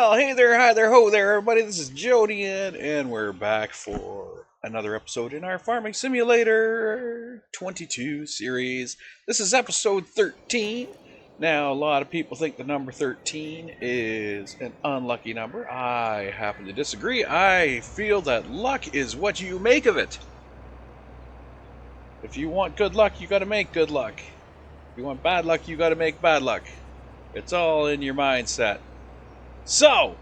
Well, hey there, hi there, ho there, everybody. This is Jodian, and we're back for another episode in our Farming Simulator 22 series. This is episode 13. Now, a lot of people think the number 13 is an unlucky number. I happen to disagree. I feel that luck is what you make of it. If you want good luck, you gotta make good luck. If you want bad luck, you gotta make bad luck. It's all in your mindset. So,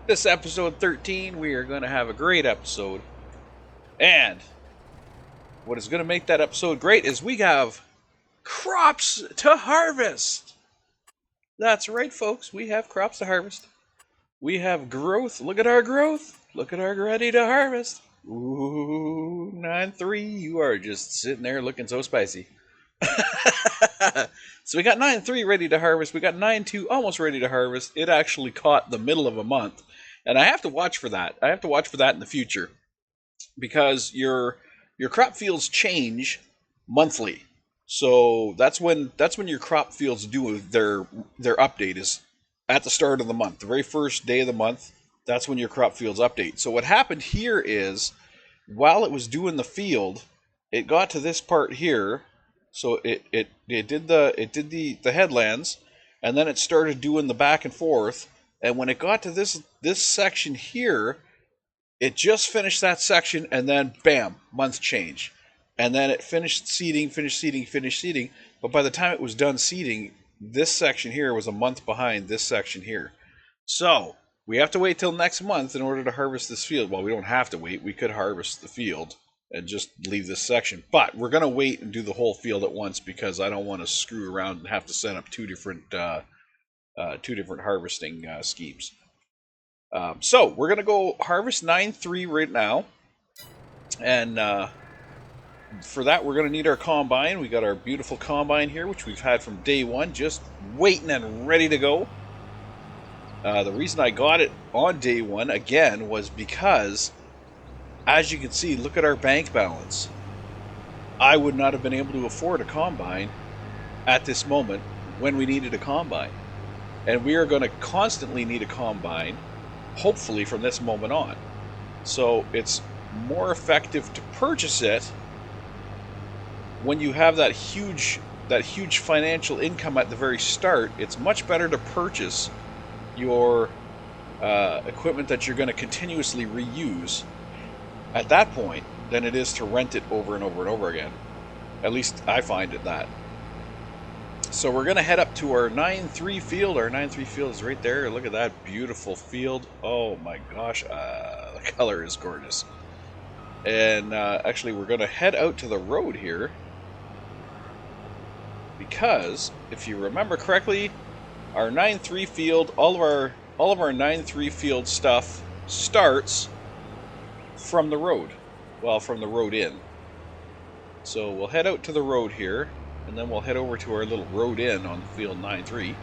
this episode 13, we are going to have a great episode. And what is going to make that episode great is we have crops to harvest. That's right, folks. We have crops to harvest. We have growth. Look at our growth. Look at our ready to harvest. Ooh, 9-3. You are just sitting there looking so spicy. So we got 9-3 ready to harvest. We got 9-2 almost ready to harvest. It actually caught the middle of a month. And I have to watch for that. I have to watch for that in the future, because your crop fields change monthly. So that's when your crop fields do their update is at the start of the month, the very first day of the month. That's when your crop fields update. So what happened here is, while it was doing the field, it got to this part here. So it did the headlands, and then it started doing the back and forth. And when it got to this section here, it just finished that section, and then bam, month change. And then it finished seeding. But by the time it was done seeding, this section here was a month behind this section here. So we have to wait till next month in order to harvest this field. Well, we don't have to wait. We could harvest the field and just leave this section. But we're going to wait and do the whole field at once, because I don't want to screw around and have to set up two different harvesting schemes. So we're going to go harvest 9-3 right now. And for that, we're going to need our combine. We got our beautiful combine here, which we've had from day one, just waiting and ready to go. The reason I got it on day one, again, was because, as you can see, look at our bank balance. I would not have been able to afford a combine at this moment when we needed a combine. And we are going to constantly need a combine, hopefully from this moment on. So it's more effective to purchase it when you have that huge financial income at the very start. It's much better to purchase your equipment that you're going to continuously reuse at that point than it is to rent it over and over and over again. At least I find it that. So we're going to head up to our 9-3 field. Our 9-3 field is right there. Look at that beautiful field. Oh my gosh, the color is gorgeous. And actually, we're going to head out to the road here, because if you remember correctly, our 9-3 field, all of our 9-3 field stuff starts from the road. Well, from the road in. So we'll head out to the road here, and then we'll head over to our little road in on field 9-3.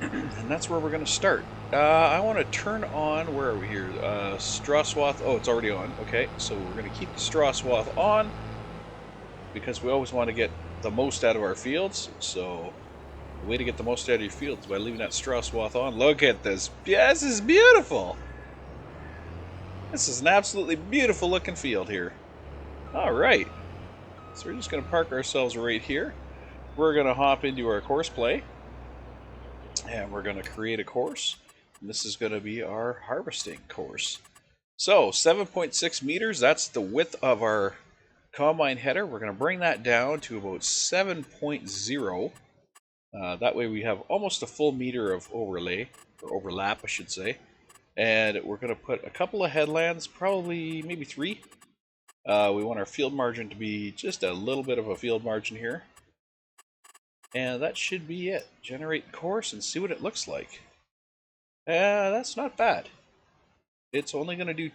And that's where we're going to start. I want to turn on, where are we here? Straw swath. Oh, it's already on. Okay, so we're going to keep the straw swath on, because we always want to get the most out of our fields. So the way to get the most out of your fields is by leaving that straw swath on. Look at this. Yeah, this is beautiful. This is an absolutely beautiful looking field here. Alright. So we're just going to park ourselves right here. We're going to hop into our course play. And we're going to create a course. And this is going to be our harvesting course. So 7.6 meters, that's the width of our combine header. We're going to bring that down to about 7.0. That way we have almost a full meter of overlay, or overlap I should say. And we're going to put a couple of headlands, probably maybe 3. We want our field margin to be just a little bit of a field margin here. And that should be it. Generate course and see what it looks like. That's not bad. It's only going to do...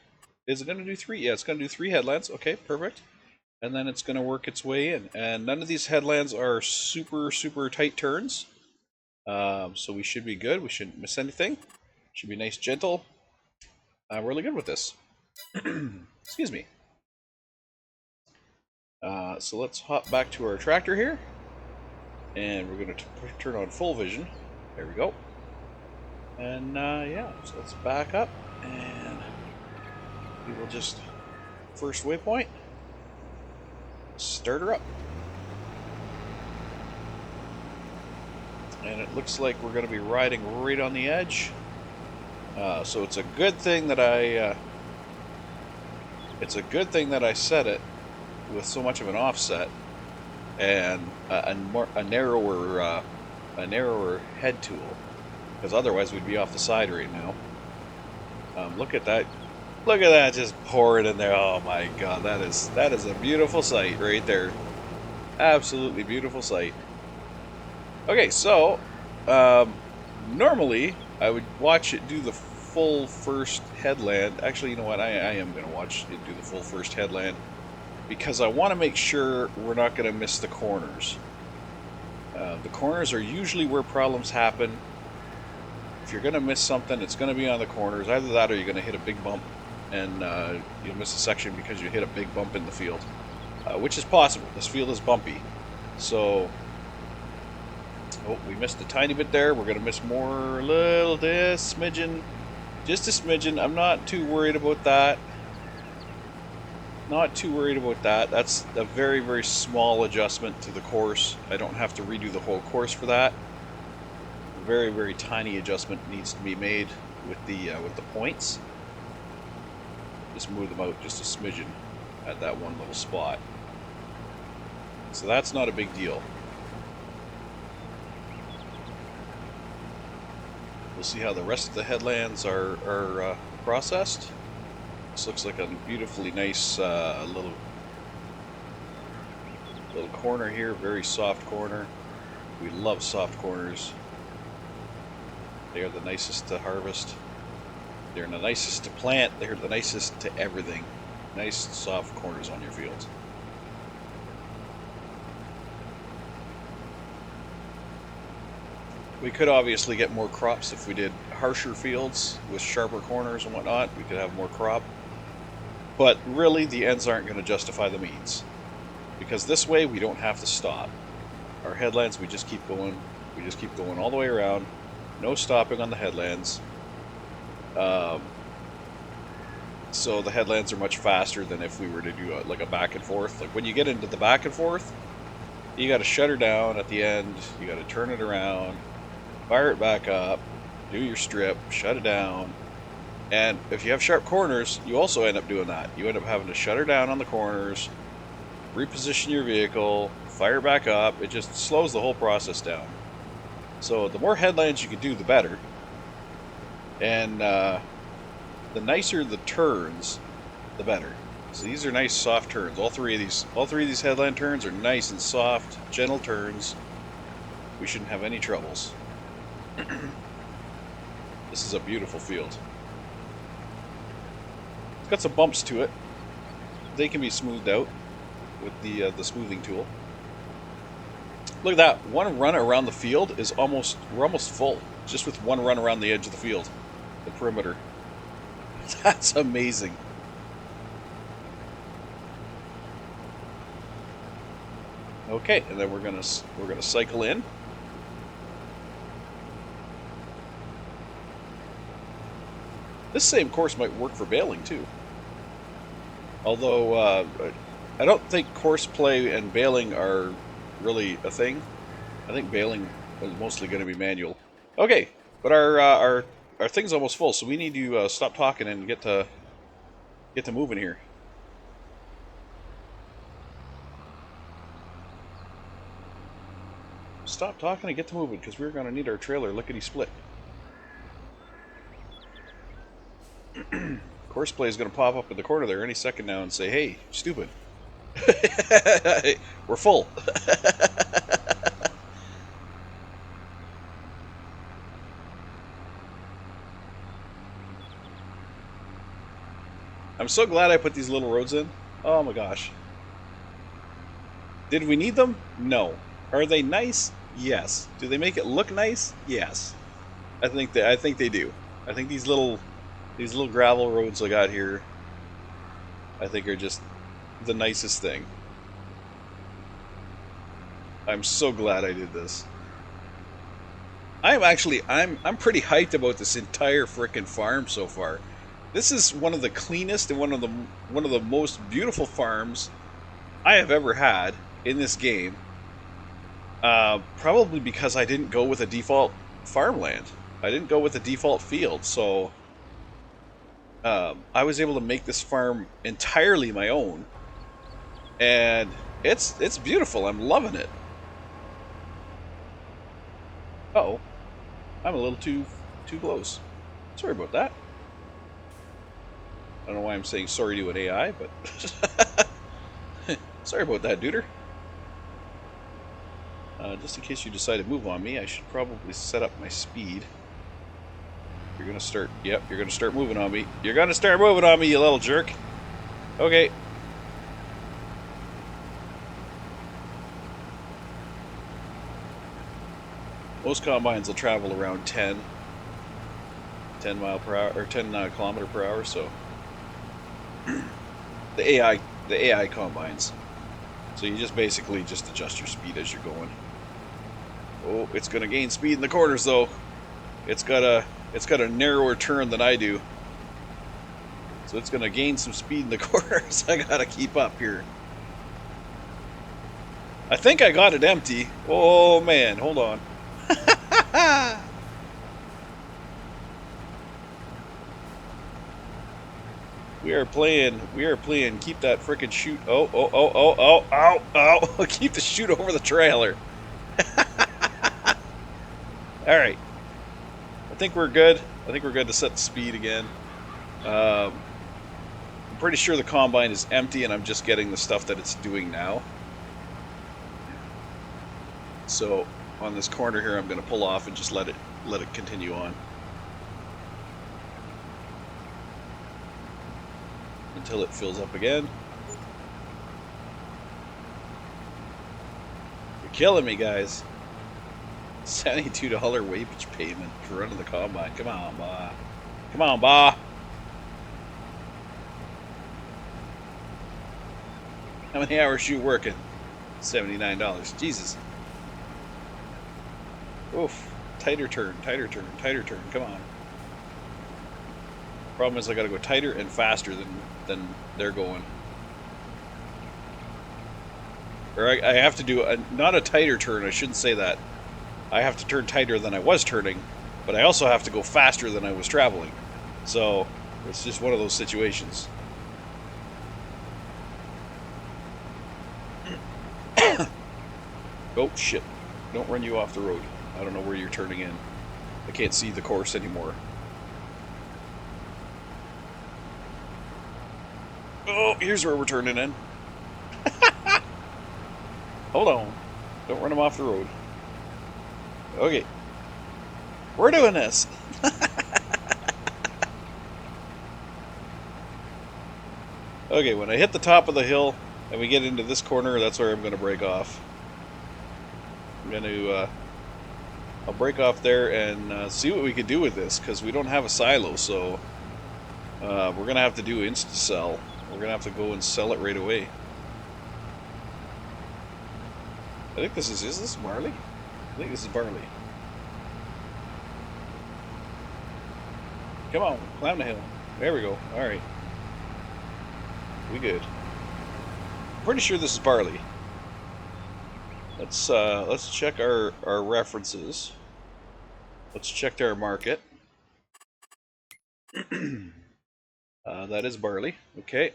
Is it going to do 3? Yeah, it's going to do 3 headlands. Okay, perfect. And then it's going to work its way in. And none of these headlands are super tight turns. So we should be good. We shouldn't miss anything. Should be nice, gentle. I'm really good with this. Excuse me. So let's hop back to our tractor here. And we're going to turn on full vision. There we go. And yeah, so let's back up and we will just first waypoint, start her up. And it looks like we're going to be riding right on the edge. So it's a good thing that I set it with so much of an offset and a narrower head tool, because otherwise we'd be off the side right now. Look at that! Look at that, just pouring in there. Oh my God, that is a beautiful sight right there. Absolutely beautiful sight. Okay, so normally I would watch it do the full first headland. Actually, you know what? I am going to watch it do the full first headland because I want to make sure we're not going to miss the corners. The corners are usually where problems happen. If you're going to miss something, it's going to be on the corners. Either that or you're going to hit a big bump and you'll miss a section because you hit a big bump in the field, which is possible. This field is bumpy. So, oh, we missed a tiny bit there. We're going to miss more, a little smidgen. Just a smidgen. I'm not too worried about that. Not too worried about that. That's a very, very small adjustment to the course. I don't have to redo the whole course for that. A very, very tiny adjustment needs to be made with the points. Just move them out just a smidgen at that one little spot. So that's not a big deal. We'll see how the rest of the headlands are processed. This looks like a beautifully nice little corner here, very soft corner. We love soft corners. They are the nicest to harvest. They're the nicest to plant. They're the nicest to everything. Nice soft corners on your fields. We could obviously get more crops if we did harsher fields with sharper corners and whatnot. We could have more crop. But really, the ends aren't going to justify the means. Because this way, we don't have to stop. Our headlands, we just keep going. We just keep going all the way around. No stopping on the headlands. So the headlands are much faster than if we were to do like a back and forth. Like when you get into the back and forth, you got to shut her down at the end. You got to turn it around, fire it back up, do your strip, shut it down. And if you have sharp corners, you also end up doing that. You end up having to shut her down on the corners, reposition your vehicle, fire back up. It just slows the whole process down. So the more headlands you can do, the better. And the nicer the turns, the better. So these are nice soft turns. All three of these headland turns are nice and soft, gentle turns. We shouldn't have any troubles. This is a beautiful field. It's got some bumps to it. They can be smoothed out with the smoothing tool. Look at that! One run around the field is we're almost full, just with one run around the edge of the field, the perimeter. That's amazing. Okay, and then we're gonna cycle in. This same course might work for baling too. Although I don't think course play and baling are really a thing. I think baling is mostly going to be manual. Okay, but our thing's almost full, so we need to stop talking and get to moving here. Stop talking and get to moving, because we're going to need our trailer lickety-split. Course play is going to pop up in the corner there any second now and say, "Hey, stupid, we're full." I'm so glad I put these little roads in. Oh my gosh. Did we need them? No. Are they nice? Yes. Do they make it look nice? Yes. I think they do. I think these little gravel roads I got here, I think are just the nicest thing. I'm so glad I did this. I'm pretty hyped about this entire frickin' farm so far. This is one of the cleanest and one of the most beautiful farms I have ever had in this game. Probably because I didn't go with a default farmland. I didn't go with a default field, so I was able to make this farm entirely my own, and it's beautiful. I'm loving it. Uh-oh, I'm a little too close. Sorry about that. I don't know why I'm saying sorry to an AI, but sorry about that, duder. Just in case you decide to move on me, I should probably set up my speed. You're gonna start. Yep, you're gonna start moving on me. You're gonna start moving on me, you little jerk. Okay. Most combines will travel around 10 mile per hour or 10 kilometer per hour. So the AI combines. So you just basically just adjust your speed as you're going. Oh, it's gonna gain speed in the corners though. It's got a narrower turn than I do. So it's gonna gain some speed in the corners. I gotta keep up here. I think I got it empty. Oh man, hold on. We are playing keep that frickin' chute. Oh. Keep the chute over the trailer. Alright. I think we're good. I think we're good to set the speed again. I'm pretty sure the combine is empty and I'm just getting the stuff that it's doing now. So on this corner here I'm gonna pull off and just let it continue on. Until it fills up again. You're killing me, guys. $72 wage payment for running the combine. Come on, ba. Come on, ba. How many hours you working? $79. Jesus. Oof. Tighter turn. Come on. Problem is I gotta go tighter and faster than they're going. Or I have to do not a tighter turn, I shouldn't say that. I have to turn tighter than I was turning, but I also have to go faster than I was traveling. So, it's just one of those situations. Oh, shit. Don't run you off the road. I don't know where you're turning in. I can't see the course anymore. Oh, here's where we're turning in. Hold on. Don't run them off the road. Okay. We're doing this. Okay, when I hit the top of the hill and we get into this corner, that's where I'm going to break off. I'm going to... I'll break off there and see what we can do with this, because we don't have a silo, so... we're going to have to do insta-sell. We're going to have to go and sell it right away. I think this is this barley? I think this is barley. Come on, climb the hill. There we go. Alright. We good. I'm pretty sure this is barley. Let's check our references. Let's check our market. That is barley. Okay.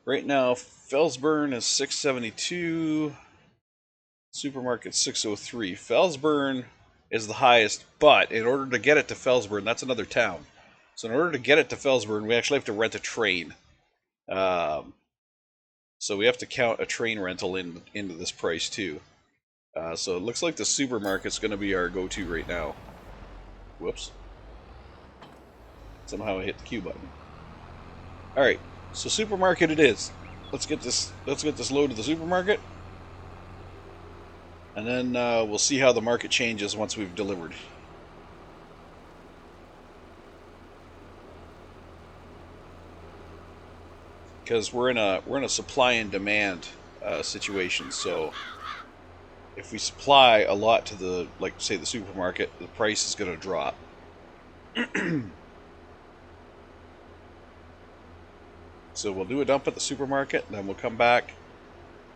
Right now, Felsburn is 672. Supermarket 603. Felsburn is the highest, but in order to get it to Felsburn, that's another town. So in order to get it to Felsburn, we actually have to rent a train. So we have to count a train rental into this price too. So it looks like the supermarket's going to be our go-to right now. Whoops. Somehow I hit the Q button. All right, so supermarket it is. Let's get this load to the supermarket, and then we'll see how the market changes once we've delivered. Because we're in a supply and demand situation, so if we supply a lot to the, like say the supermarket, the price is going to drop. So we'll do a dump at the supermarket, and then we'll come back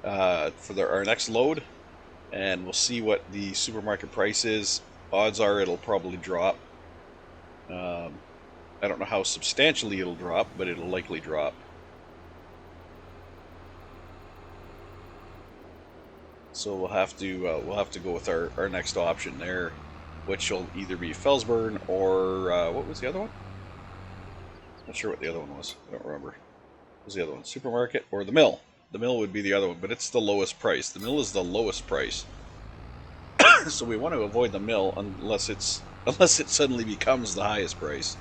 for our next load, and we'll see what the supermarket price is. Odds are it'll probably drop. I don't know how substantially it'll drop, but it'll likely drop. So we'll have to go with our next option there, which will either be Felsburn or what was the other one? Not sure what the other one was. I don't remember. What was the other one? Supermarket or the mill? The mill would be the other one, but it's the lowest price. The mill is the lowest price. So we want to avoid the mill unless it suddenly becomes the highest price.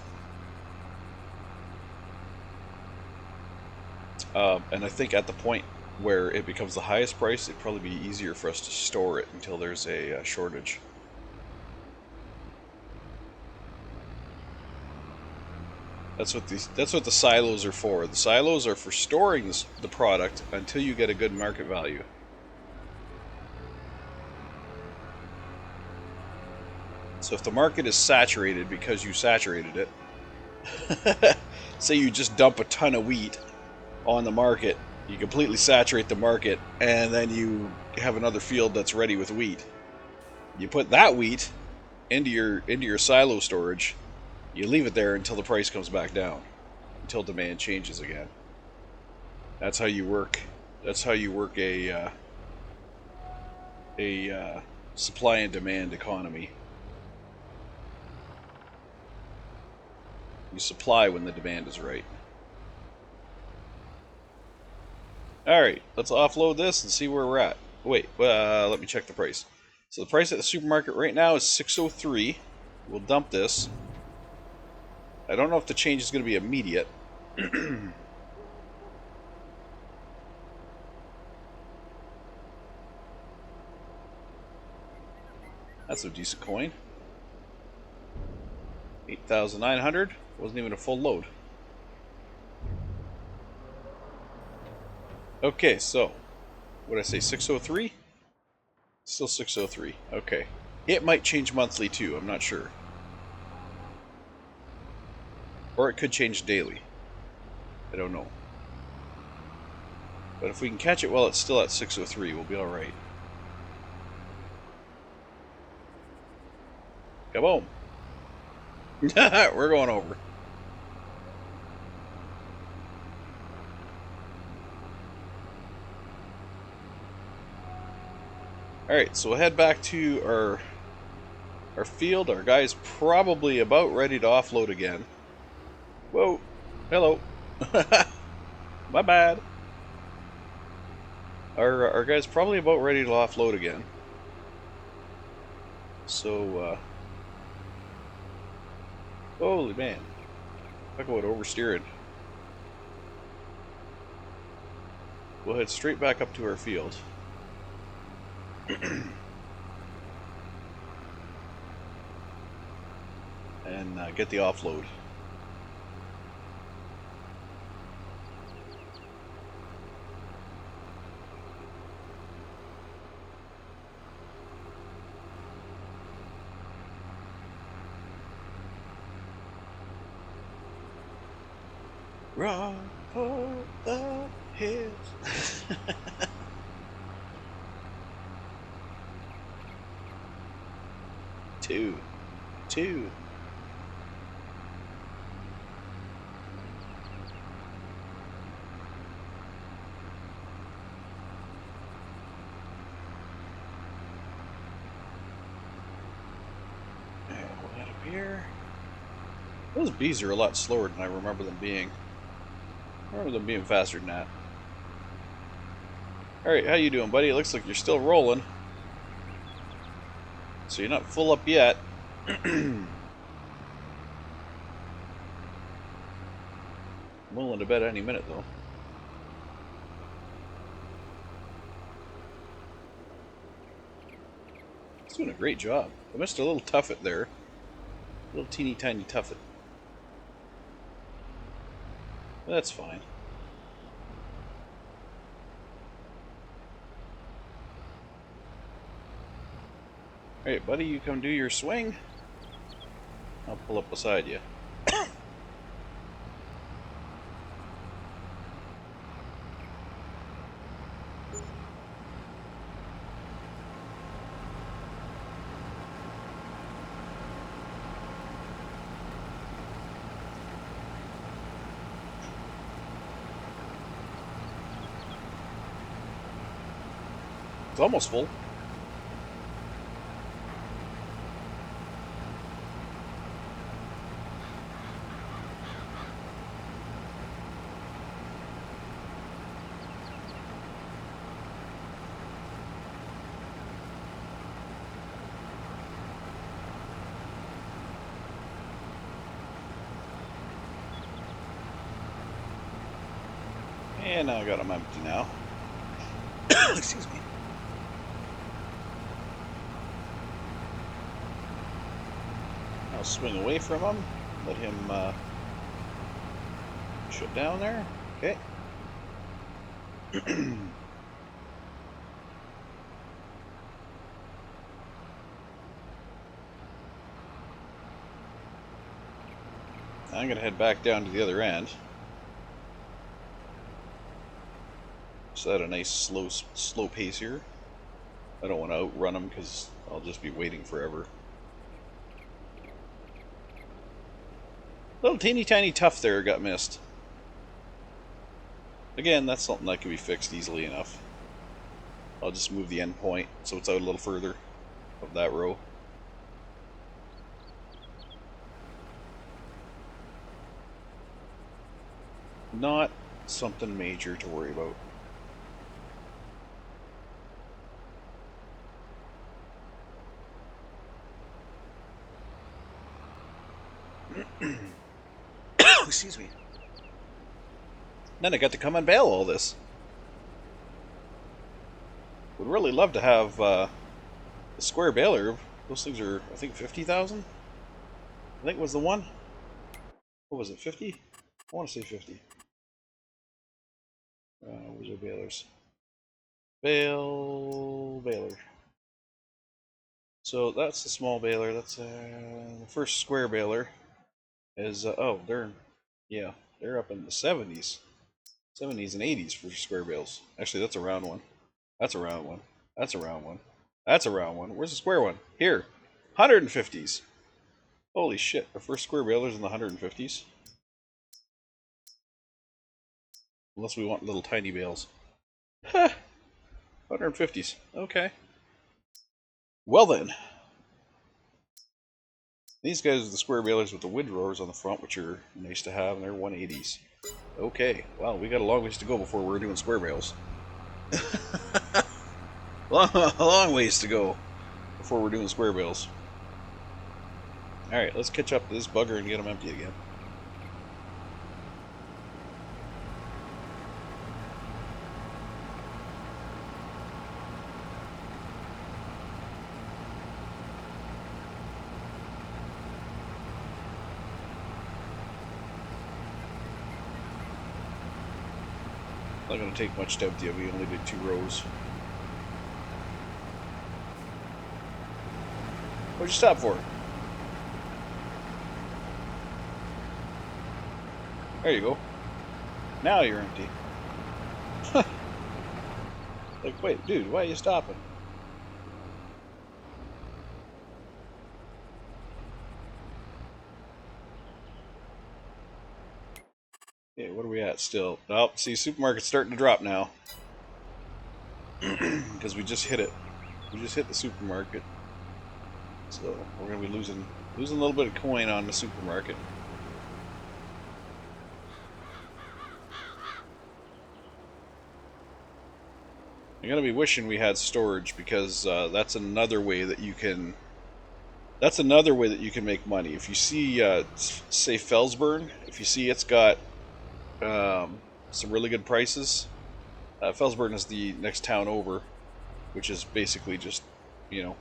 And I think at the point where it becomes the highest price, it'd probably be easier for us to store it until there's a shortage. That's what the silos are for. The silos are for storing the product until you get a good market value. So if the market is saturated because you saturated it, say you just dump a ton of wheat on the market, you completely saturate the market, and then you have another field that's ready with wheat. You put that wheat into your silo storage. You leave it there until the price comes back down, until demand changes again. That's how you work. That's how you work a supply and demand economy. You supply when the demand is right. Alright, let's offload this and see where we're at. Wait, let me check the price. So the price at the supermarket right now is $6.03. We'll dump this. I don't know if the change is going to be immediate. That's a decent coin. 8,900. Wasn't even a full load. Okay, so what did I say? 603? Still 603. Okay. It might change monthly too, I'm not sure. Or it could change daily. I don't know. But if we can catch it while it's still at 603, we'll be alright. Kaboom! We're going over. Alright, so we'll head back to our field. Our guy's probably about ready to offload again. Whoa! Hello! My bad! Our guy's probably about ready to offload again. So, holy man. Talk about oversteering. We'll head straight back up to our field. And get the offload. Run for the hills. Two. And we'll head up here. Those bees are a lot slower than I remember them being. I remember them being faster than that. Alright, how you doing, buddy? It looks like you're still rolling. So you're not full up yet. I'm willing to bet any minute, though. It's doing a great job. I missed a little tuffet there. A little teeny tiny tuffet. That's fine. Alright, buddy, you come do your swing. I'll pull up beside you. It's almost full. And now I got them empty now. Excuse me. I'll swing away from him. Let him shut down there. Okay. I'm going to head back down to the other end. So at a nice slow pace here. I don't want to outrun them because I'll just be waiting forever. Little teeny tiny tuft there got missed. Again, that's something that can be fixed easily enough. I'll just move the end point so it's out a little further of that row. Not something major to worry about. Excuse me. Then I got to come and bale all this. Would really love to have a square baler. Those things are, I think, 50,000. I think was the one. What was it, 50? I want to say 50. Where's our balers? Baler. So that's the small baler. That's the first square baler. Is oh, they're up in the 70s and 80s for square bales. Actually, that's a round one. That's a round one. That's a round one. That's a round one. Where's the square one? Here, 150s. Holy shit! The first square baler's in the 150s. Unless we want little tiny bales. 150s. Okay. Well then. These guys are the square balers with the windrowers on the front, which are nice to have, and they're 180s. Okay, well, we got a long ways to go before we're doing square bales. long ways to go before we're doing square bales. Alright, let's catch up to this bugger and get them empty again. Not going to take much to empty it. We only did 2 rows. What'd you stop for? There you go. Now you're empty. Like, wait, dude, why are you stopping? Okay, what are we at still? Oh, see, supermarket's starting to drop now. Because we just hit it. We just hit the supermarket. So we're going to be losing a little bit of coin on the supermarket. I'm going to be wishing we had storage because that's another way that you can... That's another way that you can make money. If you see, say, Felsburn, if you see it's got some really good prices. Felsburn is the next town over, which is basically just, you know,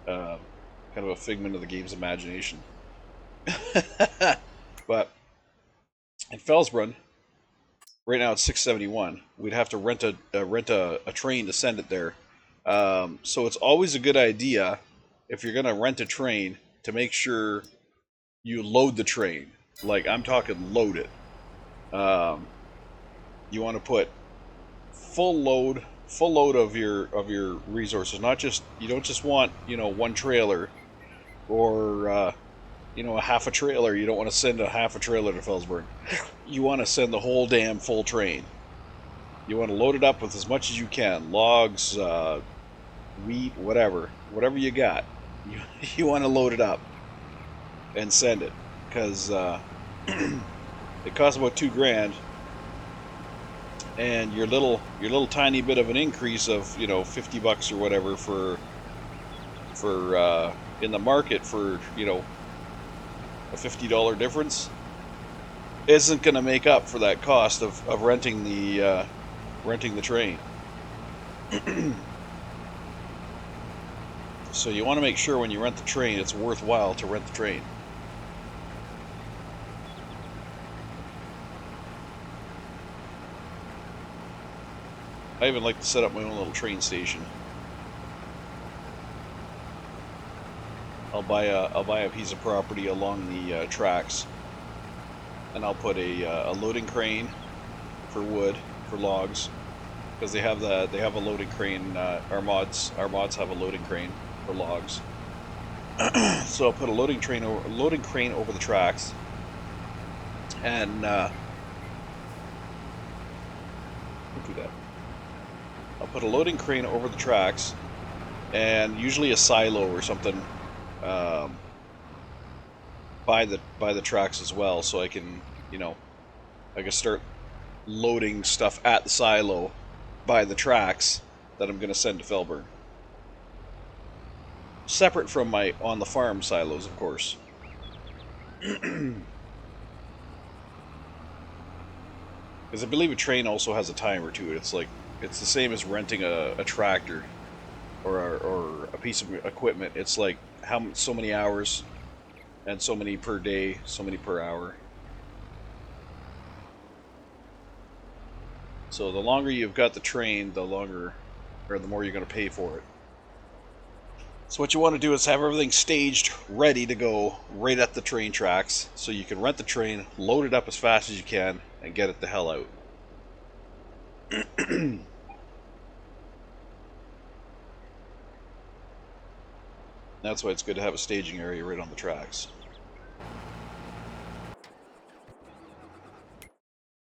kind of a figment of the game's imagination. But in Felsbrunn, right now it's 671. We'd have to rent a train to send it there. So it's always a good idea if you're gonna rent a train, to make sure you load the train. Like, I'm talking load it. You want to put full load of your resources. Not just, you don't just want, you know, one trailer or you know, a half a trailer. You don't want to send a half a trailer to Felsberg. You want to send the whole damn full train. You want to load it up with as much as you can. Logs, wheat, whatever you got. You want to load it up and send it, because it costs about $2,000, and your little tiny bit of an increase of, you know, $50 or whatever for in the market for, you know, a $50 difference isn't going to make up for that cost of renting the train. So you want to make sure when you rent the train, it's worthwhile to rent the train. I even like to set up my own little train station. I'll buy a piece of property along the tracks, and I'll put a loading crane for wood, for logs, because they have a loading crane. Our mods have a loading crane for logs. So I'll put a loading crane over the tracks, and don't do that. I'll put a loading crane over the tracks, and usually a silo or something by the tracks as well, so I can, you know, I can start loading stuff at the silo by the tracks that I'm going to send to Felburn. Separate from my on the farm silos, of course. Because I believe a train also has a timer to it. It's like, it's the same as renting a tractor or a piece of equipment. It's like so many hours, and so many per day, so many per hour. So the longer you've got the train, the more you're going to pay for it. So what you want to do is have everything staged, ready to go, right at the train tracks, so you can rent the train, load it up as fast as you can, and get it the hell out. That's why it's good to have a staging area right on the tracks.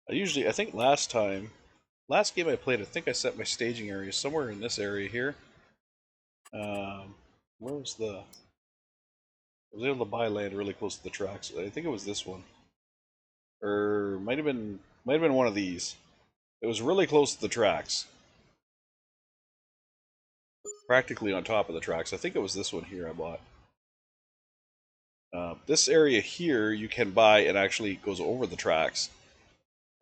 I think last game I played, I think I set my staging area somewhere in this area here. Where was I was able to buy land really close to the tracks. I think it was this one, or might have been one of these. It was really close to the tracks, practically on top of the tracks. I think it was this one here I bought. This area here you can buy, and actually goes over the tracks.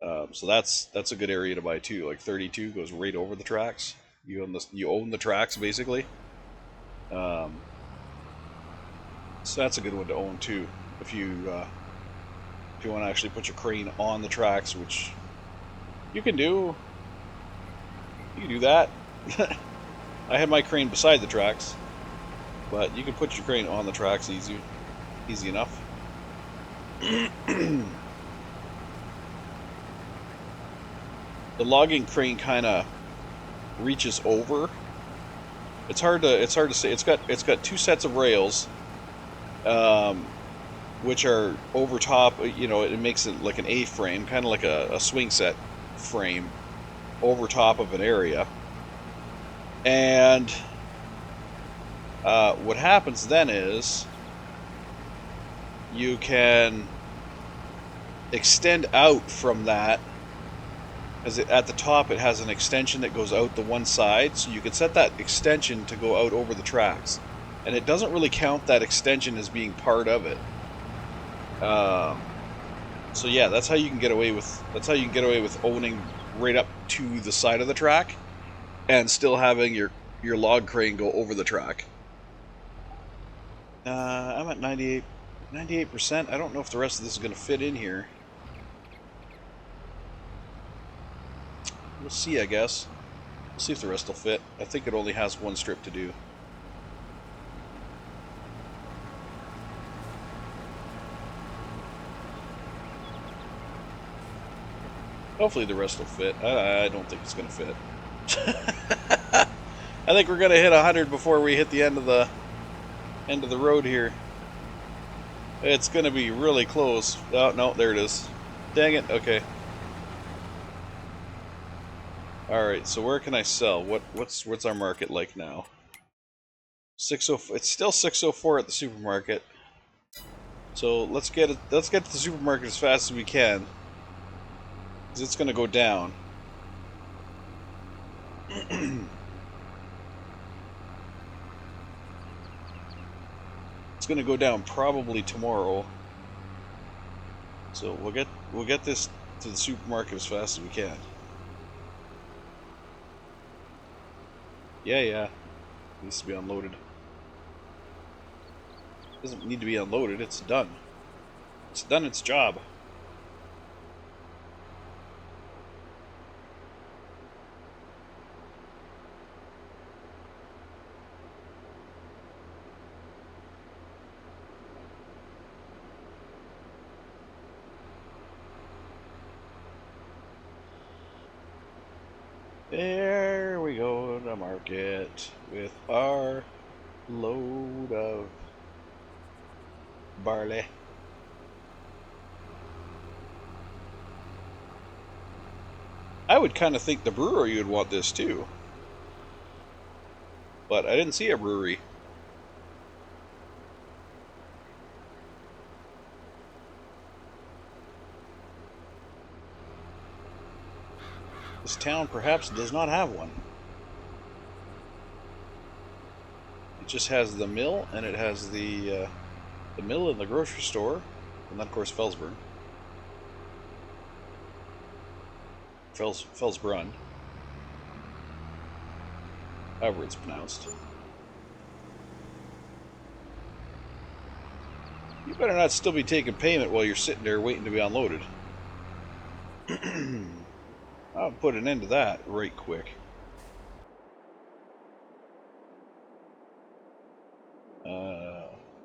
So that's a good area to buy too. Like 32 goes right over the tracks. You own the tracks basically. So that's a good one to own too, if you want to actually put your crane on the tracks, which you can do. You can do that. I had my crane beside the tracks, but you can put your crane on the tracks easy enough. The logging crane kind of reaches over. It's hard to say. It's got two sets of rails, which are over top. You know, it makes it like an A-frame, kind of like a swing set frame, over top of an area. And what happens then is you can extend out from that. Because at the top it has an extension that goes out the one side, so you can set that extension to go out over the tracks, and it doesn't really count that extension as being part of it. So yeah, that's how you can get away with owning right up to the side of the track, and still having your log crane go over the track. I'm at 98%. I don't know if the rest of this is going to fit in here. We'll see, I guess. We'll see if the rest will fit. I think it only has one strip to do. Hopefully the rest will fit. I don't think it's going to fit. I think we're going to hit 100 before we hit the end of the road here. It's going to be really close. Oh, no, there it is. Dang it. Okay. All right. So where can I sell? What's our market like now? 604. It's still 604 at the supermarket. So let's get it. Let's get to the supermarket as fast as we can, because it's going to go down. It's going to go down probably tomorrow. So we'll get this to the supermarket as fast as we can. Yeah. It needs to be unloaded. It doesn't need to be unloaded. It's done. It's done its job. There we go to market with our load of barley. I would kind of think the brewery would want this too, but I didn't see a brewery. This town perhaps does not have one. It just has the mill, and it has the mill and the grocery store, and then of course Felsbrunn. Felsbrunn, however it's pronounced. You better not still be taking payment while you're sitting there waiting to be unloaded. I'll put an end to that right quick.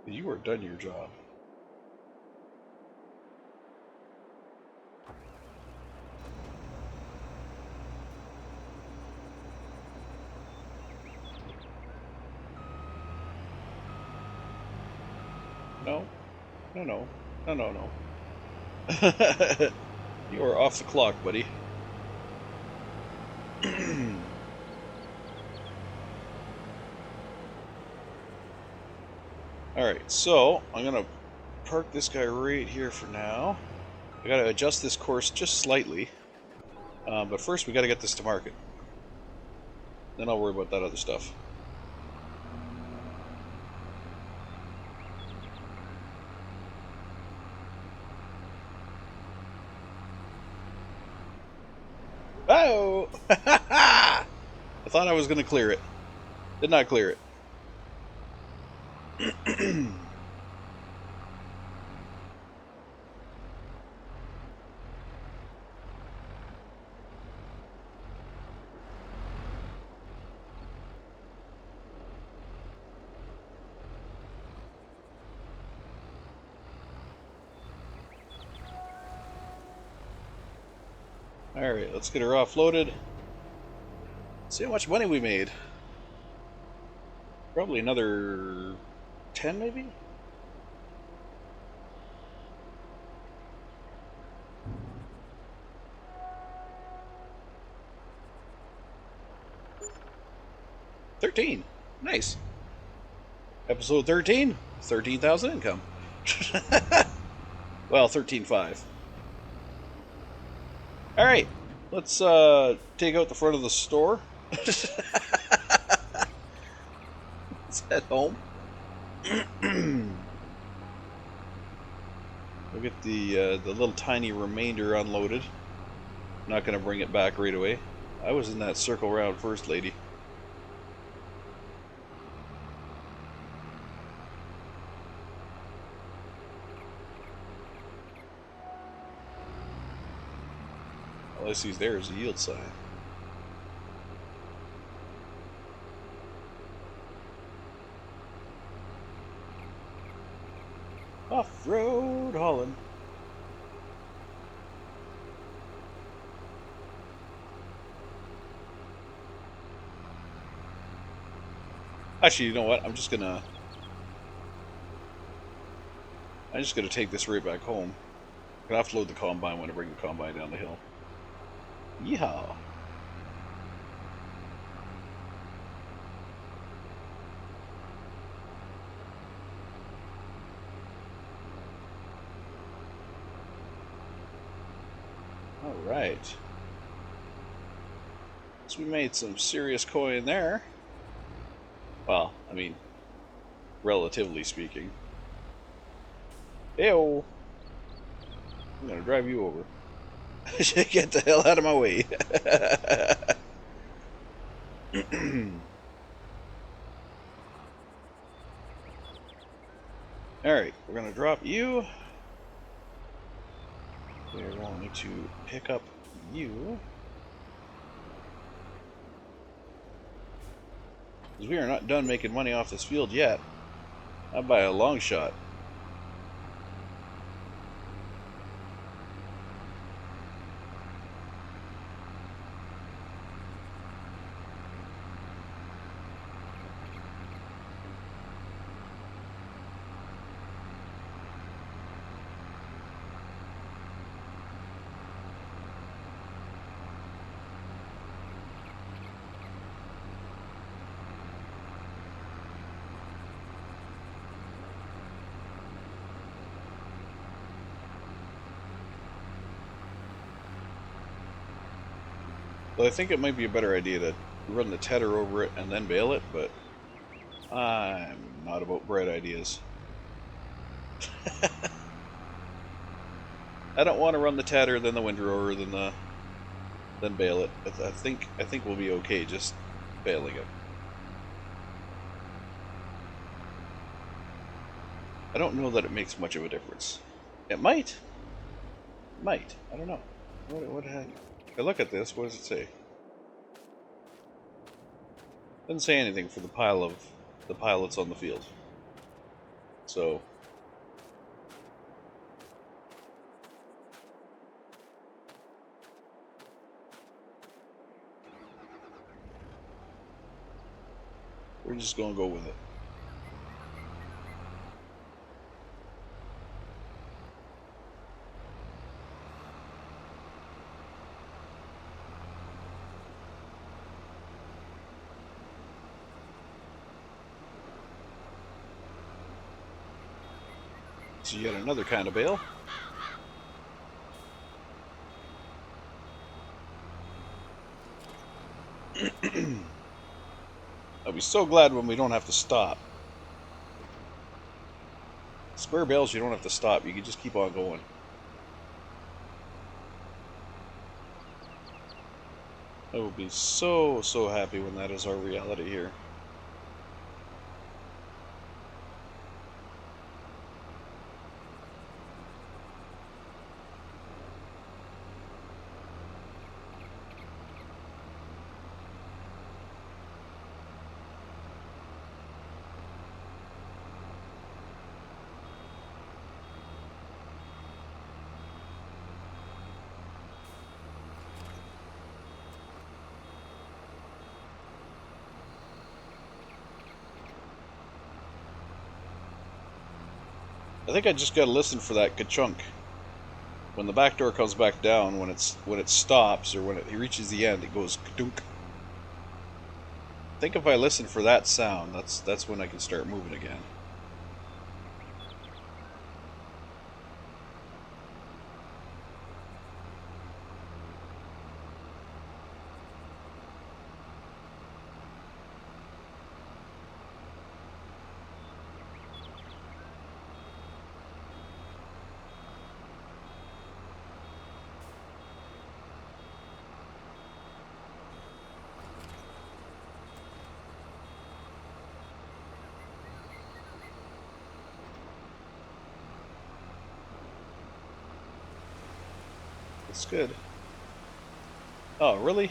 You are done your job. No. You are off the clock, buddy. Alright, so I'm going to park this guy right here for now. I got to adjust this course just slightly. But first we got to get this to market. Then I'll worry about that other stuff. Oh! I thought I was going to clear it. Did not clear it. Alright, let's get her offloaded. See how much money we made. Probably another 10 maybe? $13. Nice. Episode 13, 13,000 income. Well, 13.5. Alright, let's take out the front of the store. Let's head home. We'll get the little tiny remainder unloaded. Not going to bring it back right away. I was in that circle round first, lady. All I see is there is a yield sign. Off-road hauling. Actually, you know what? I'm just gonna take this right back home. I'm gonna offload the combine when I bring the combine down the hill. Yeehaw! All right. So we made some serious coin there. Well, I mean, relatively speaking. Ew! I'm gonna drive you over. Get the hell out of my way. Alright, we're gonna drop you. We're going to pick up you. Because we are not done making money off this field yet. Not by a long shot. But I think it might be a better idea to run the tedder over it and then bale it, but I'm not about bright ideas. I don't want to run the tedder, then the windrower, then bale it. I think we'll be okay just baling it. I don't know that it makes much of a difference. It might. Might. I don't know. What the heck? If I look at this, what does it say? Doesn't say anything for the pile that's on the field. So we're just gonna go with it. So yet another kind of bale. I'll be so glad when we don't have to stop. Square bales, you don't have to stop. You can just keep on going. I will be so happy when that is our reality here. I think I just gotta listen for that ka-chunk. When the back door comes back down, when it stops or when it reaches the end, it goes ka-dunk. I think if I listen for that sound, that's when I can start moving again. It's good. Oh, really?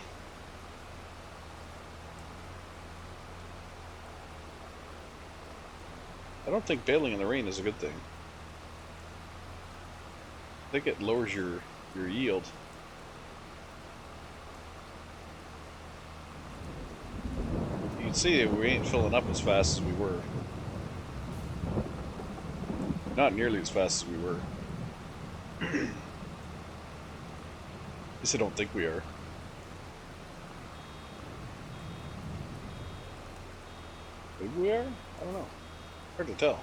I don't think baling in the rain is a good thing. I think it lowers your yield. can see we ain't filling up as fast as we were. Not nearly as fast as we were. At least I don't think we are. Maybe we are? I don't know. Hard to tell.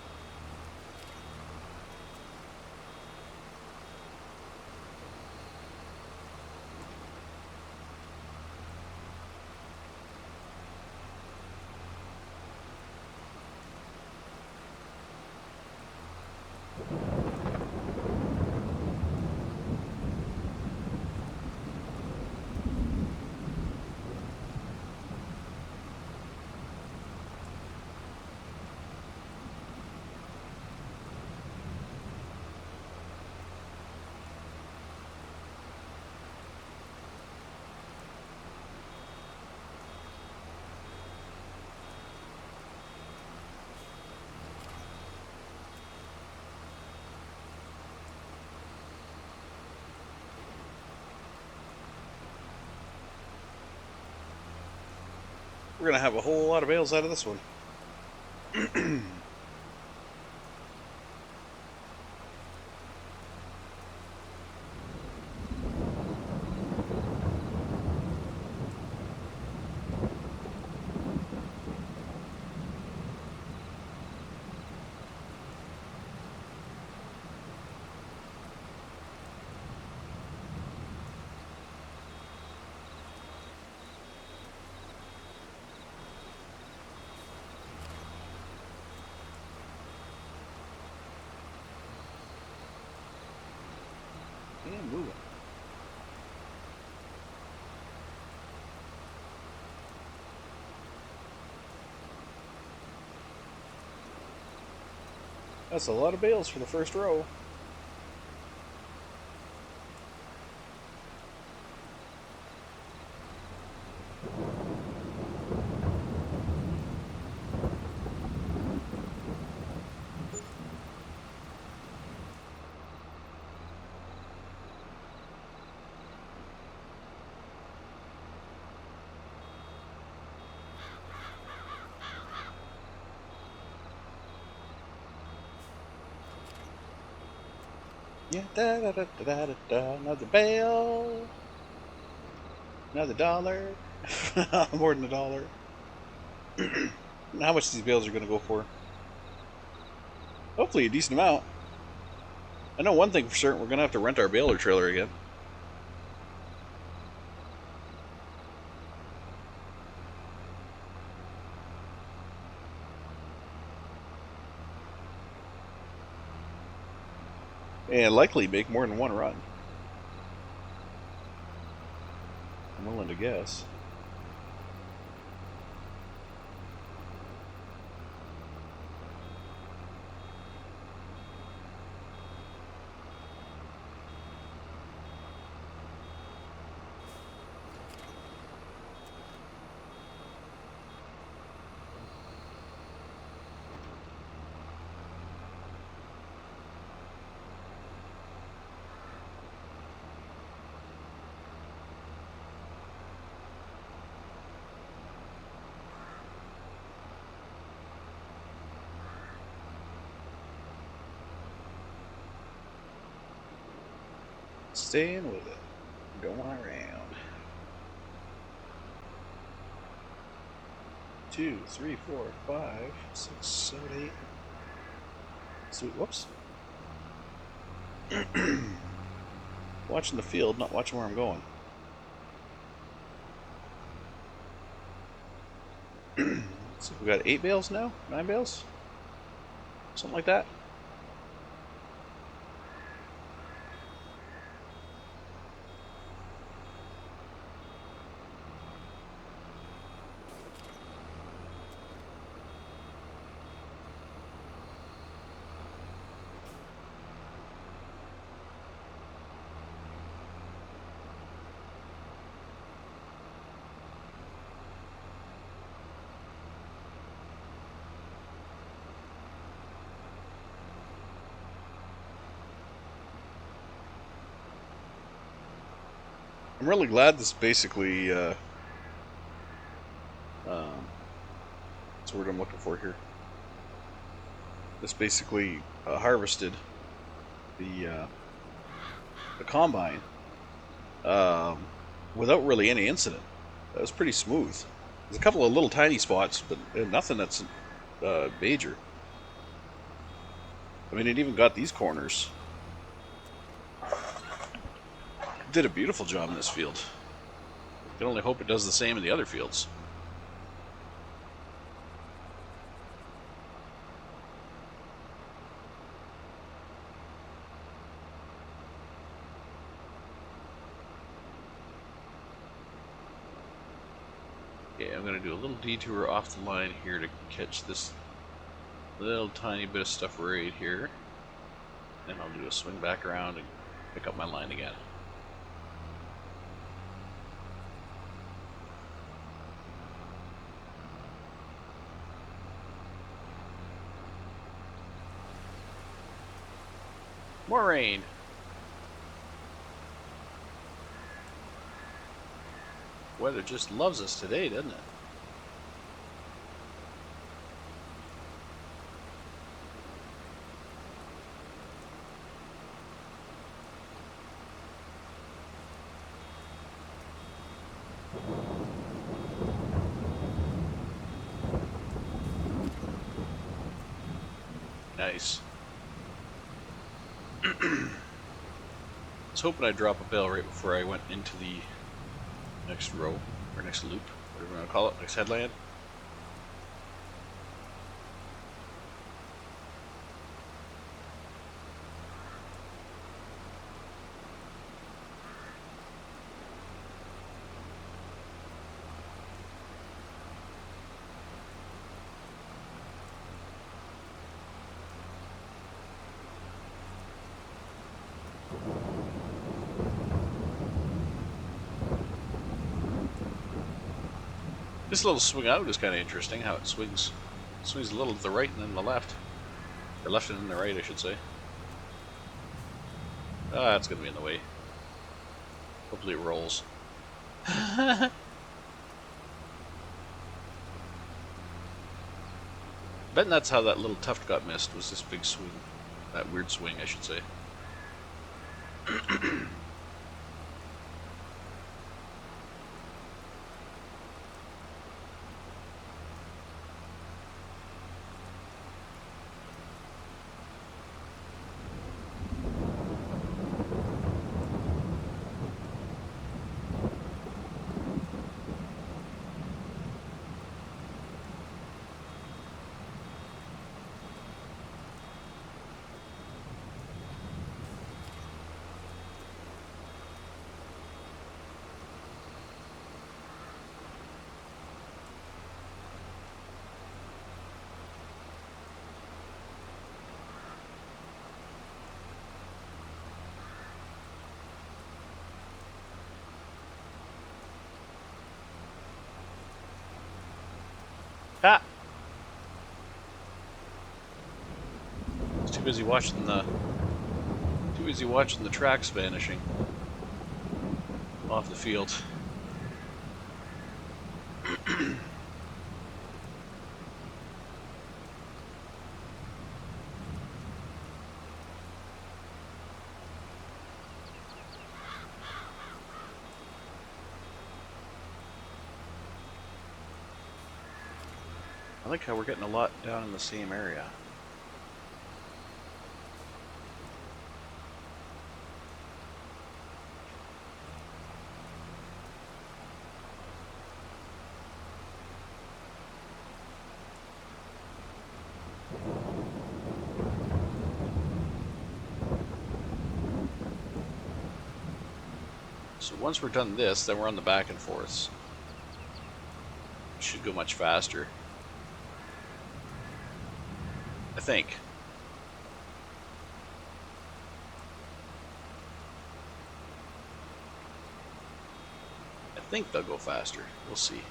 We're gonna have a whole lot of bales out of this one. And moving. That's a lot of bales for the first row. Yeah, da da da da da da. Another bale. Another dollar. More than $1. How much these bales are going to go for? Hopefully a decent amount. I know one thing for certain, we're going to have to rent our baler trailer again. And likely make more than one run. I'm willing to guess. Staying with it. Going around. 2, 3, 4, 5, 6, 7, 8. Sweet, whoops. Watching the field, not watching where I'm going. So we got 8 bales now? 9 bales? Something like that. I'm really glad this basically That's the word I'm looking for here. This basically harvested the combine without really any incident. That was pretty smooth. There's a couple of little tiny spots, but nothing that's major. I mean, it even got these corners. Did a beautiful job in this field. I can only hope it does the same in the other fields. Okay, I'm going to do a little detour off the line here to catch this little tiny bit of stuff right here. Then I'll do a swing back around and pick up my line again. More rain. Weather just loves us today, doesn't it? Nice. I was hoping I'd drop a bale right before I went into the next row, or next loop, whatever you want to call it, next headland. This little swing out is kind of interesting, how it swings a little to the right and then the left. Or left and then the right, I should say. Ah, that's going to be in the way. Hopefully it rolls. Betting that's how that little tuft got missed, was this big swing. That weird swing, I should say. Ah! I was too busy watching the tracks vanishing off the field. I like how we're getting a lot down in the same area. So once we're done this, then we're on the back and forths. It should go much faster. I think. I think they'll go faster. We'll see.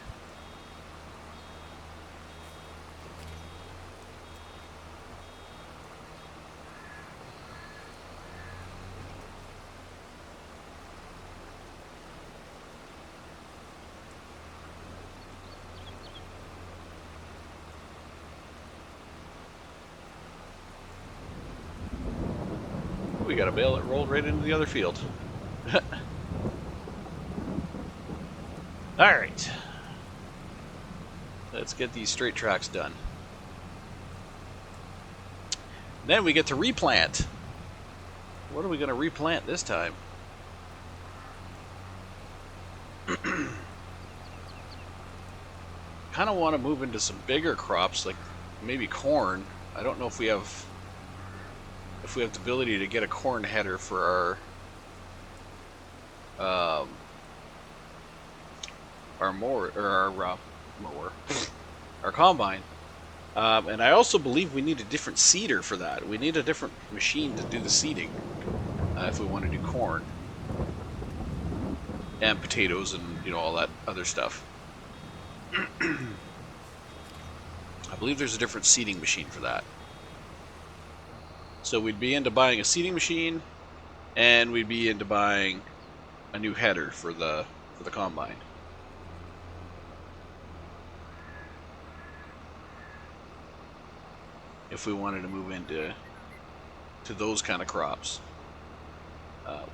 We got a bale that rolled right into the other field. Alright. Let's get these straight tracks done. Then we get to replant. What are we going to replant this time? Kind of want to move into some bigger crops, like maybe corn. I don't know if we have the ability to get a corn header for our mower or our mower, our combine. And I also believe we need a different seeder for that. We need a different machine to do the seeding if we want to do corn and potatoes and all that other stuff. I believe there's a different seeding machine for that. So we'd be into buying a seeding machine, and we'd be into buying a new header for the combine. If we wanted to move into those kind of crops.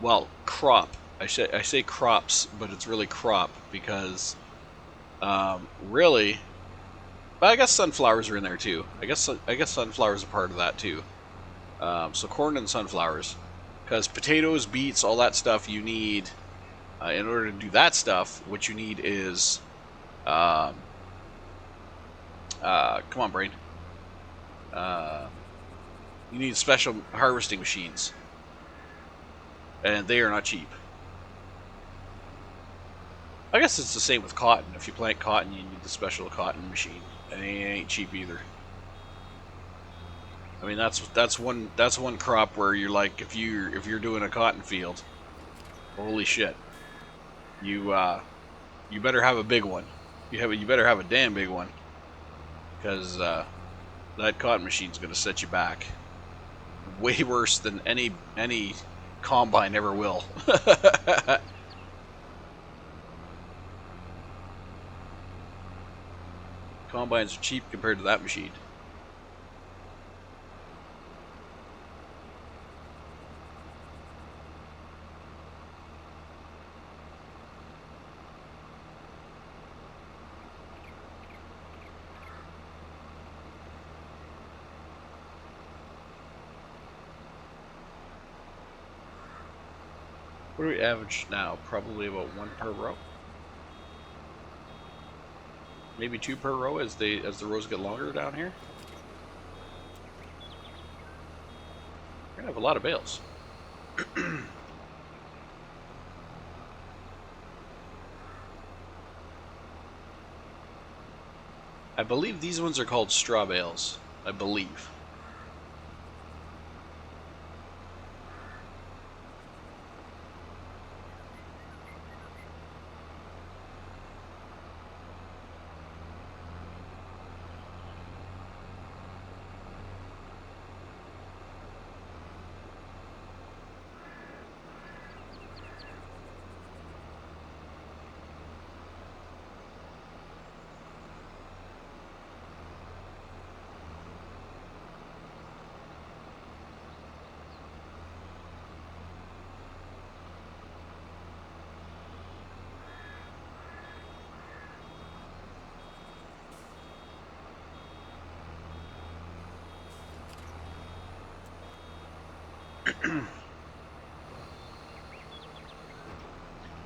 Well, crop. I say crops, but it's really crop because really. But I guess sunflowers are in there too. I guess sunflowers are part of that too. So corn and sunflowers, because potatoes, beets, all that stuff you need in order to do that stuff. What you need is, come on, brain. You need special harvesting machines, and they are not cheap. I guess it's the same with cotton. If you plant cotton, you need the special cotton machine, and it ain't cheap either. I mean, that's one crop where you're like, if you're doing a cotton field, holy shit, you better have a big one. You better have a damn big one, because that cotton machine's gonna set you back way worse than any combine ever will. Combines are cheap compared to that machine. What do we average now? Probably about 1 per row. Maybe 2 per row as the rows get longer down here. We're gonna have a lot of bales. I believe these ones are called straw bales. I believe.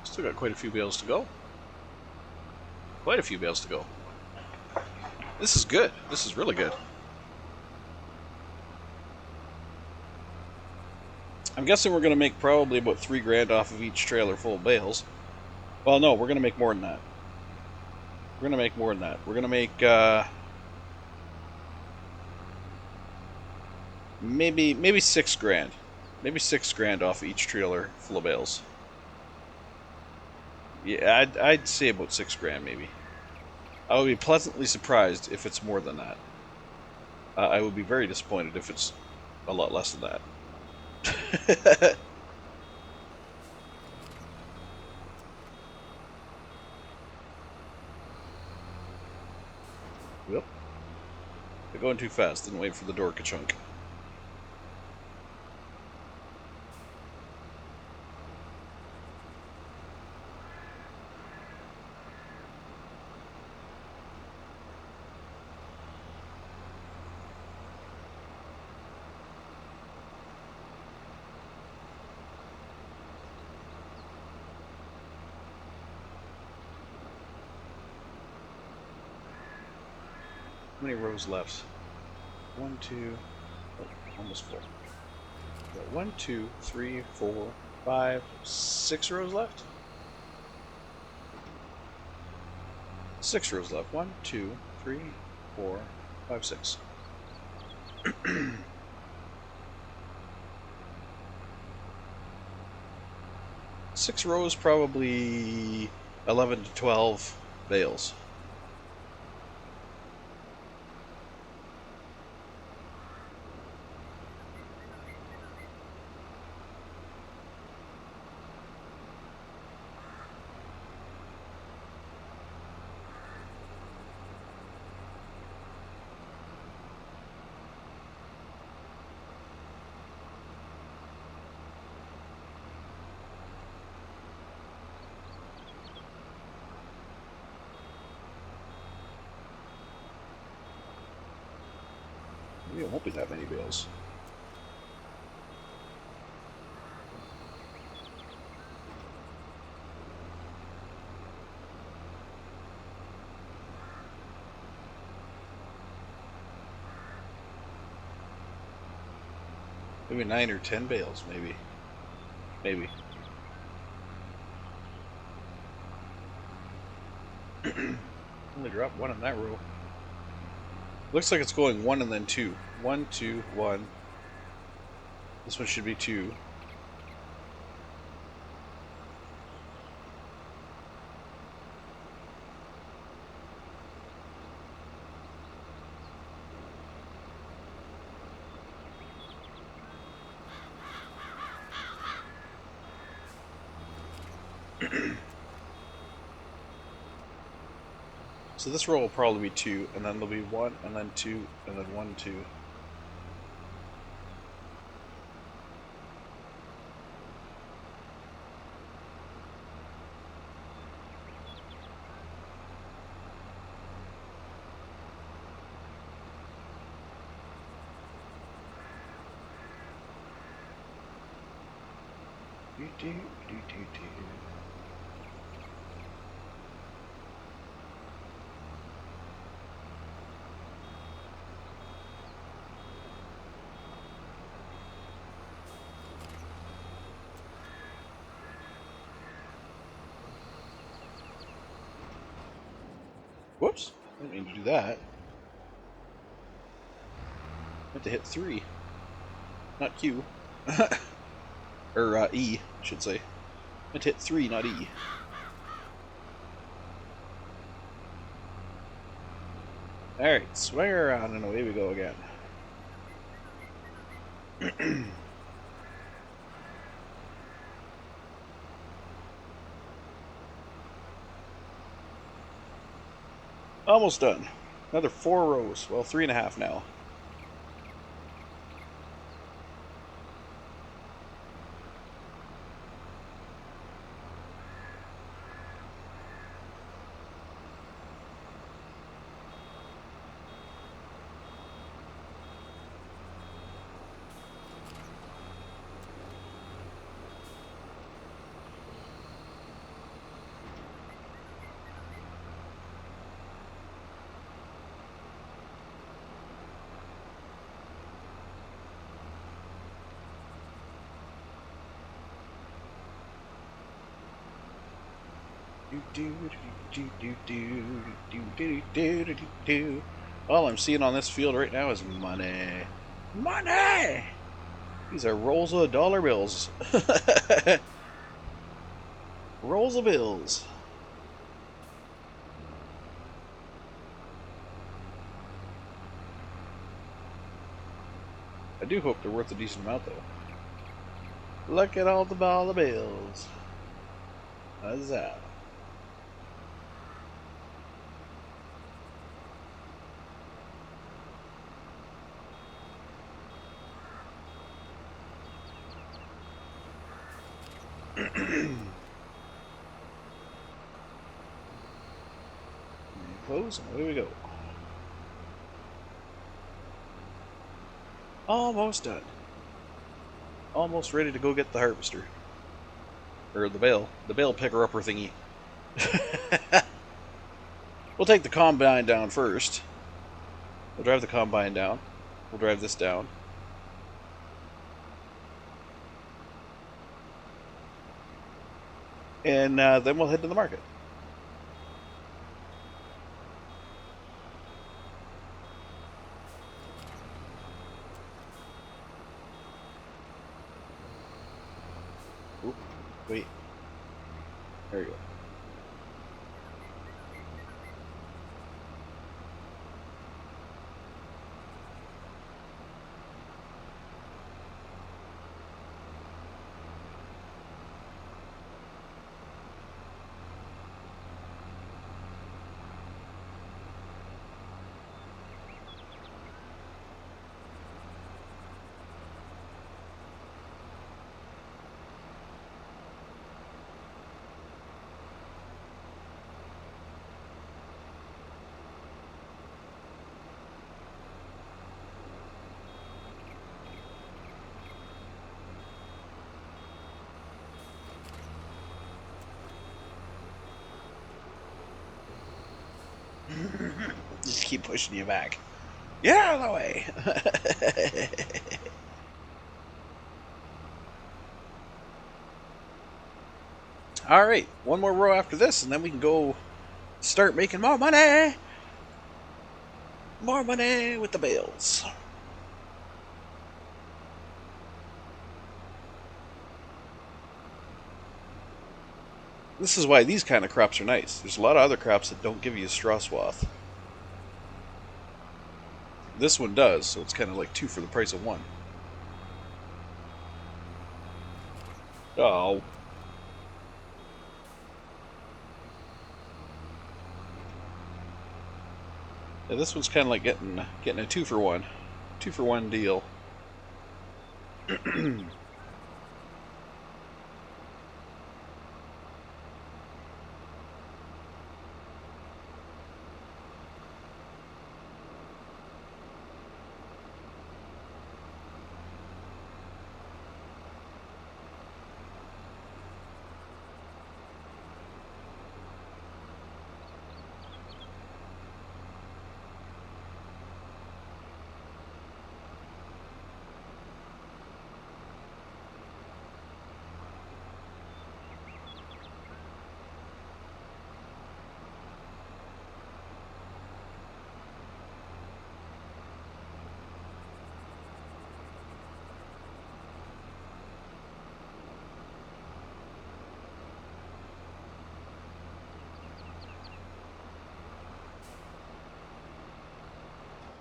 Still got quite a few bales to go. Quite a few bales to go. This is good. This is really good. I'm guessing we're going to make probably about $3,000 off of each trailer full of bales. Well, no, we're going to make more than that. We're going to make more than that. We're going to make maybe $6,000. Maybe $6,000 off each trailer full of bales. Yeah, I'd say about $6,000 maybe. I would be pleasantly surprised if it's more than that. I would be very disappointed if it's a lot less than that. Yep. They're going too fast. Didn't wait for the door ka-chunk. How many rows left? 1, 2, oh, almost full. Got 1, 2, 3, 4, 5, 6 rows left? 6 rows left. 1, 2, 3, 4, 5, 6. 6 rows, probably 11 to 12 bales. Maybe it won't be that many bales. Maybe 9 or 10 bales, maybe. Maybe. Only dropped 1 in that row. Looks like it's going 1 and then 2. 1, 2, 1. This one should be 2. So this row will probably be 2, and then there'll be 1, and then 2, and then 1, 2. Whoops! I didn't mean to do that. I meant to hit 3. Not Q. Or E, I should say. I meant to hit 3, not E. Alright, swing around and away we go again. Almost done. Another 4 rows. Well, 3.5 now. All I'm seeing on this field right now is money. Money! These are rolls of dollar bills. Rolls of bills. I do hope they're worth a decent amount, though. Look at all the dollar bills. How's that? Close, and away we go. Almost done. Almost ready to go get the harvester. Or the bale picker-upper thingy. We'll take the combine down first. We'll drive the combine down. We'll drive this down. And then we'll head to the market. Oop, wait. There you go. Just keep pushing you back. Get out of the way! Alright, one more row after this, and then we can go start making more money! More money with the bales. This is why these kind of crops are nice. There's a lot of other crops that don't give you a straw swath. This one does, so it's kind of like 2 for the price of 1. Oh. Yeah, this one's kind of like getting a 2 for 1. 2 for 1 deal.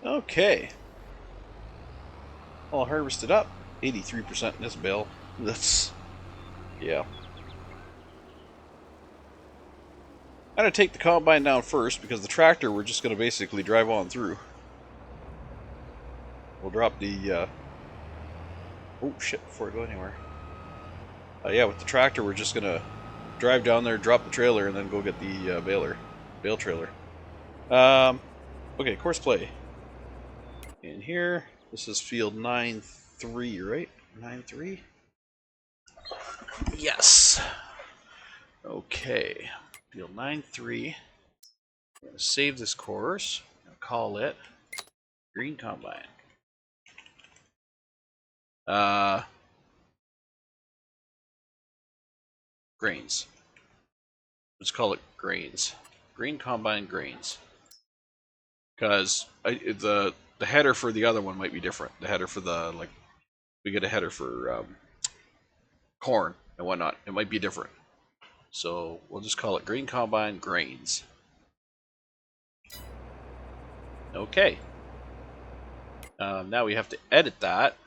Okay. All harvested up. 83% in this bale. That's... yeah. I'm going to take the combine down first, because the tractor we're just going to basically drive on through. We'll drop the... oh shit, before I go anywhere. Yeah, with the tractor we're just going to drive down there, drop the trailer, and then go get the bale trailer. Okay, course play. In here, this is field 9-3, right? 9-3? Yes! Okay, field 9-3. I'm going to save this course. I'll call it Green Combine. Grains. Let's call it grains. Green Combine grains. Because the header for the other one might be different. The header for the, like, we get a header for corn and whatnot. It might be different. So we'll just call it Green Combine grains. Okay. Now we have to edit that.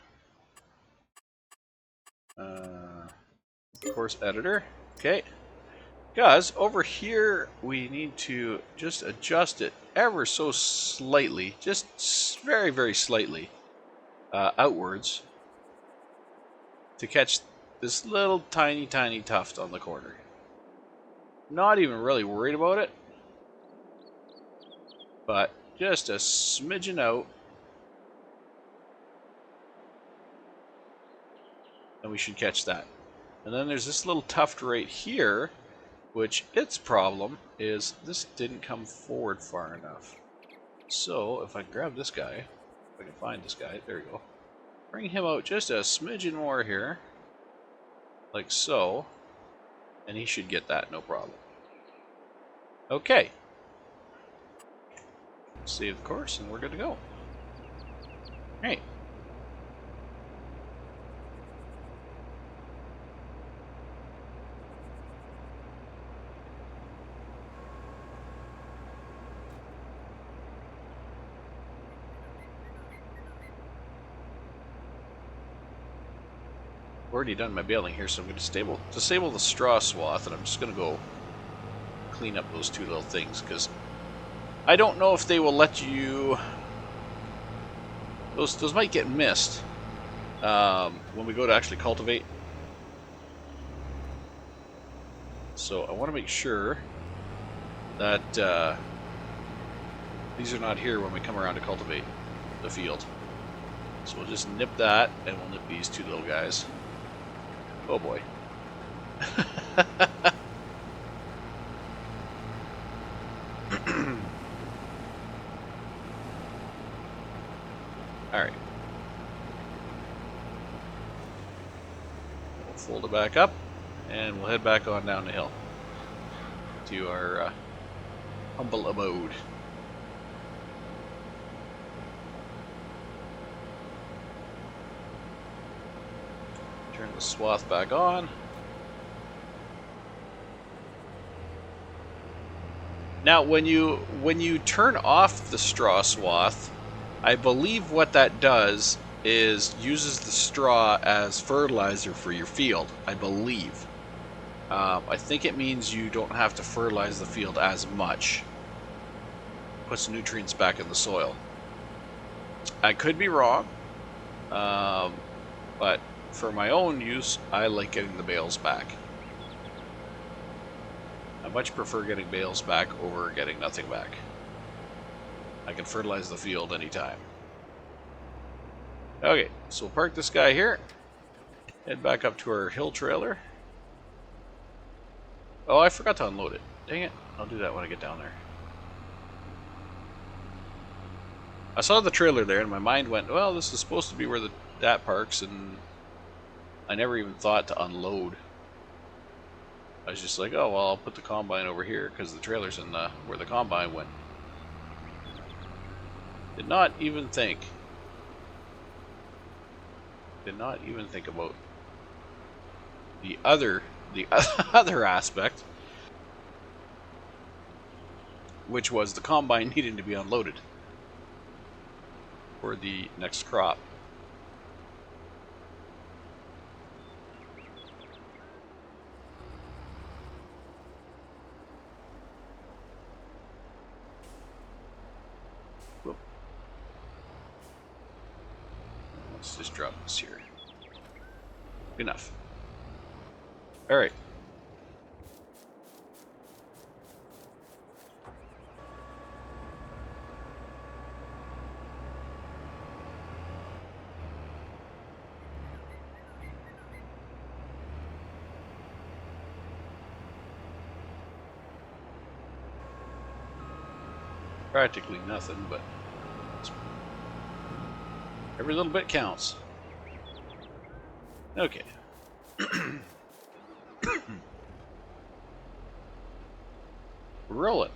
Course editor. Okay. Because over here we need to just adjust it ever so slightly, just very, very slightly outwards to catch this little tiny, tiny tuft on the corner. Not even really worried about it, but just a smidgen out, and we should catch that. And then there's this little tuft right here, which its problem is this didn't come forward far enough. So if I grab this guy, if I can find this guy, there we go. Bring him out just a smidgen more here, like so, and he should get that, no problem. Okay. Save the course, and we're good to go. Hey. Already done my baling here, so I'm going to disable the straw swath, and I'm just going to go clean up those two little things, because I don't know if they will let you... Those might get missed when we go to actually cultivate. So I want to make sure that these are not here when we come around to cultivate the field. So we'll just nip that, and we'll nip these two little guys. Oh boy. Alright. We'll fold it back up, and we'll head back on down the hill to our humble abode. Turn the swath back on. Now, when you turn off the straw swath, I believe what that does is uses the straw as fertilizer for your field. I believe. I think it means you don't have to fertilize the field as much. Puts nutrients back in the soil. I could be wrong, but for my own use, I like getting the bales back. I much prefer getting bales back over getting nothing back. I can fertilize the field anytime. Okay, so we'll park this guy here. Head back up to our hill trailer. Oh, I forgot to unload it. Dang it. I'll do that when I get down there. I saw the trailer there and my mind went, well, this is supposed to be where that parks, and I never even thought to unload. I was just like, oh, well, I'll put the combine over here because the trailer's in where the combine went. Did not even think. Did not even think about the other aspect, which was the combine needing to be unloaded for the next crop. Whoop. Let's just drop this here. Enough. All right. Practically nothing, but every little bit counts. Okay. Roll it.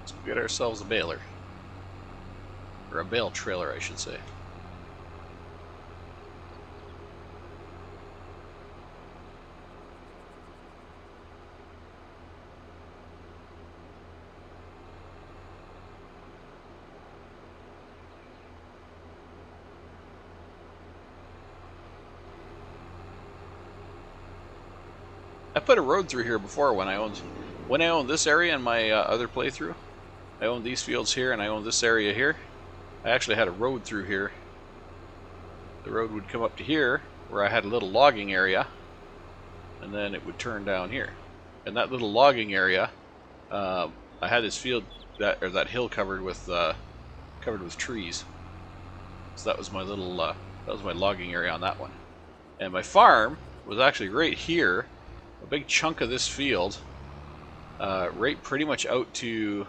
Let's get ourselves a baler. Or a bale trailer, I should say. I put a road through here before when I owned this area in my other playthrough. I owned these fields here and I owned this area here. I actually had a road through here. The road would come up to here where I had a little logging area, and then it would turn down here. And that little logging area, I had this field that hill covered with trees. So that was my little that was my logging area on that one. And my farm was actually right here. A big chunk of this field right pretty much out to,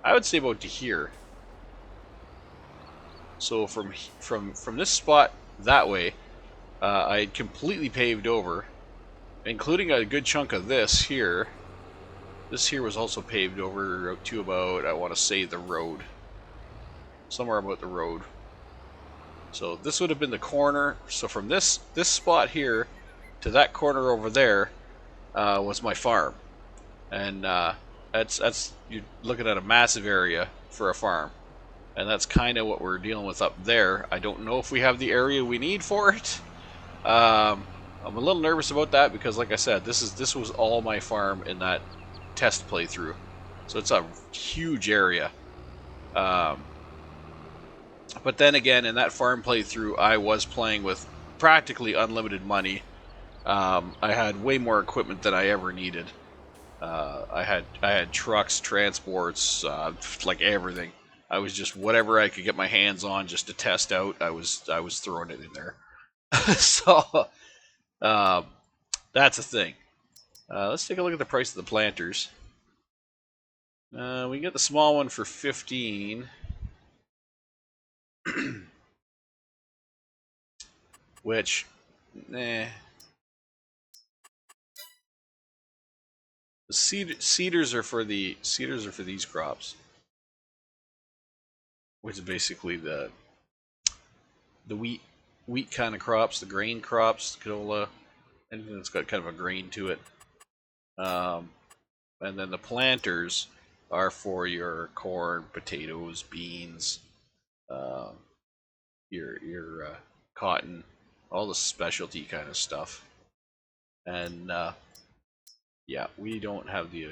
I would say about to here. So from this spot that way, I had completely paved over, including a good chunk of this here. This here was also paved over to about, I want to say, the road. Somewhere about the road. So this would have been the corner. So from this spot here to that corner over there was my farm, and that's you're looking at a massive area for a farm, and that's kind of what we're dealing with up there. I don't know if we have the area we need for it. I'm a little nervous about that because, like I said, this was all my farm in that test playthrough, so it's a huge area. Um, but then again, in that farm playthrough, I was playing with practically unlimited money. I had way more equipment than I ever needed. I had trucks, transports, like everything. I was just whatever I could get my hands on just to test out. I was throwing it in there. So um, that's a thing. Let's take a look at the price of the planters. We get the small one for 15, which, eh. The cedars are for these crops, which is basically the wheat kind of crops, the grain crops, canola, anything that's got kind of a grain to it. Um, and then the planters are for your corn, potatoes, beans, um, your cotton, all the specialty kind of stuff. And yeah, we don't have the,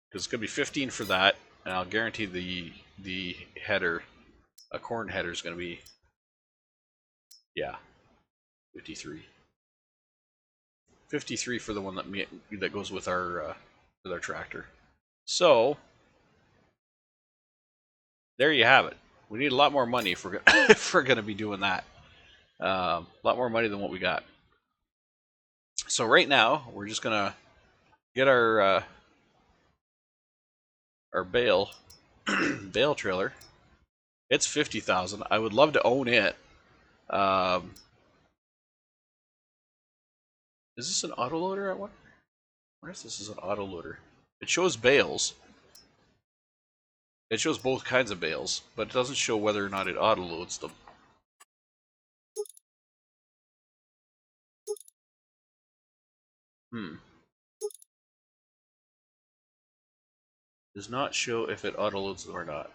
because it's gonna be 15 for that, and I'll guarantee the header, a corn header is gonna be, yeah, 53. 53 for the one that goes with our tractor. So there you have it. We need a lot more money if we're if we're gonna be doing that. A lot more money than what we got. So right now we're just gonna get our bale trailer. It's 50,000. I would love to own it. Um, is this an autoloader? I wonder if this is an autoloader. It shows bales. It shows both kinds of bales, but it doesn't show whether or not it autoloads them. Hmm. Does not show if it autoloads them or not.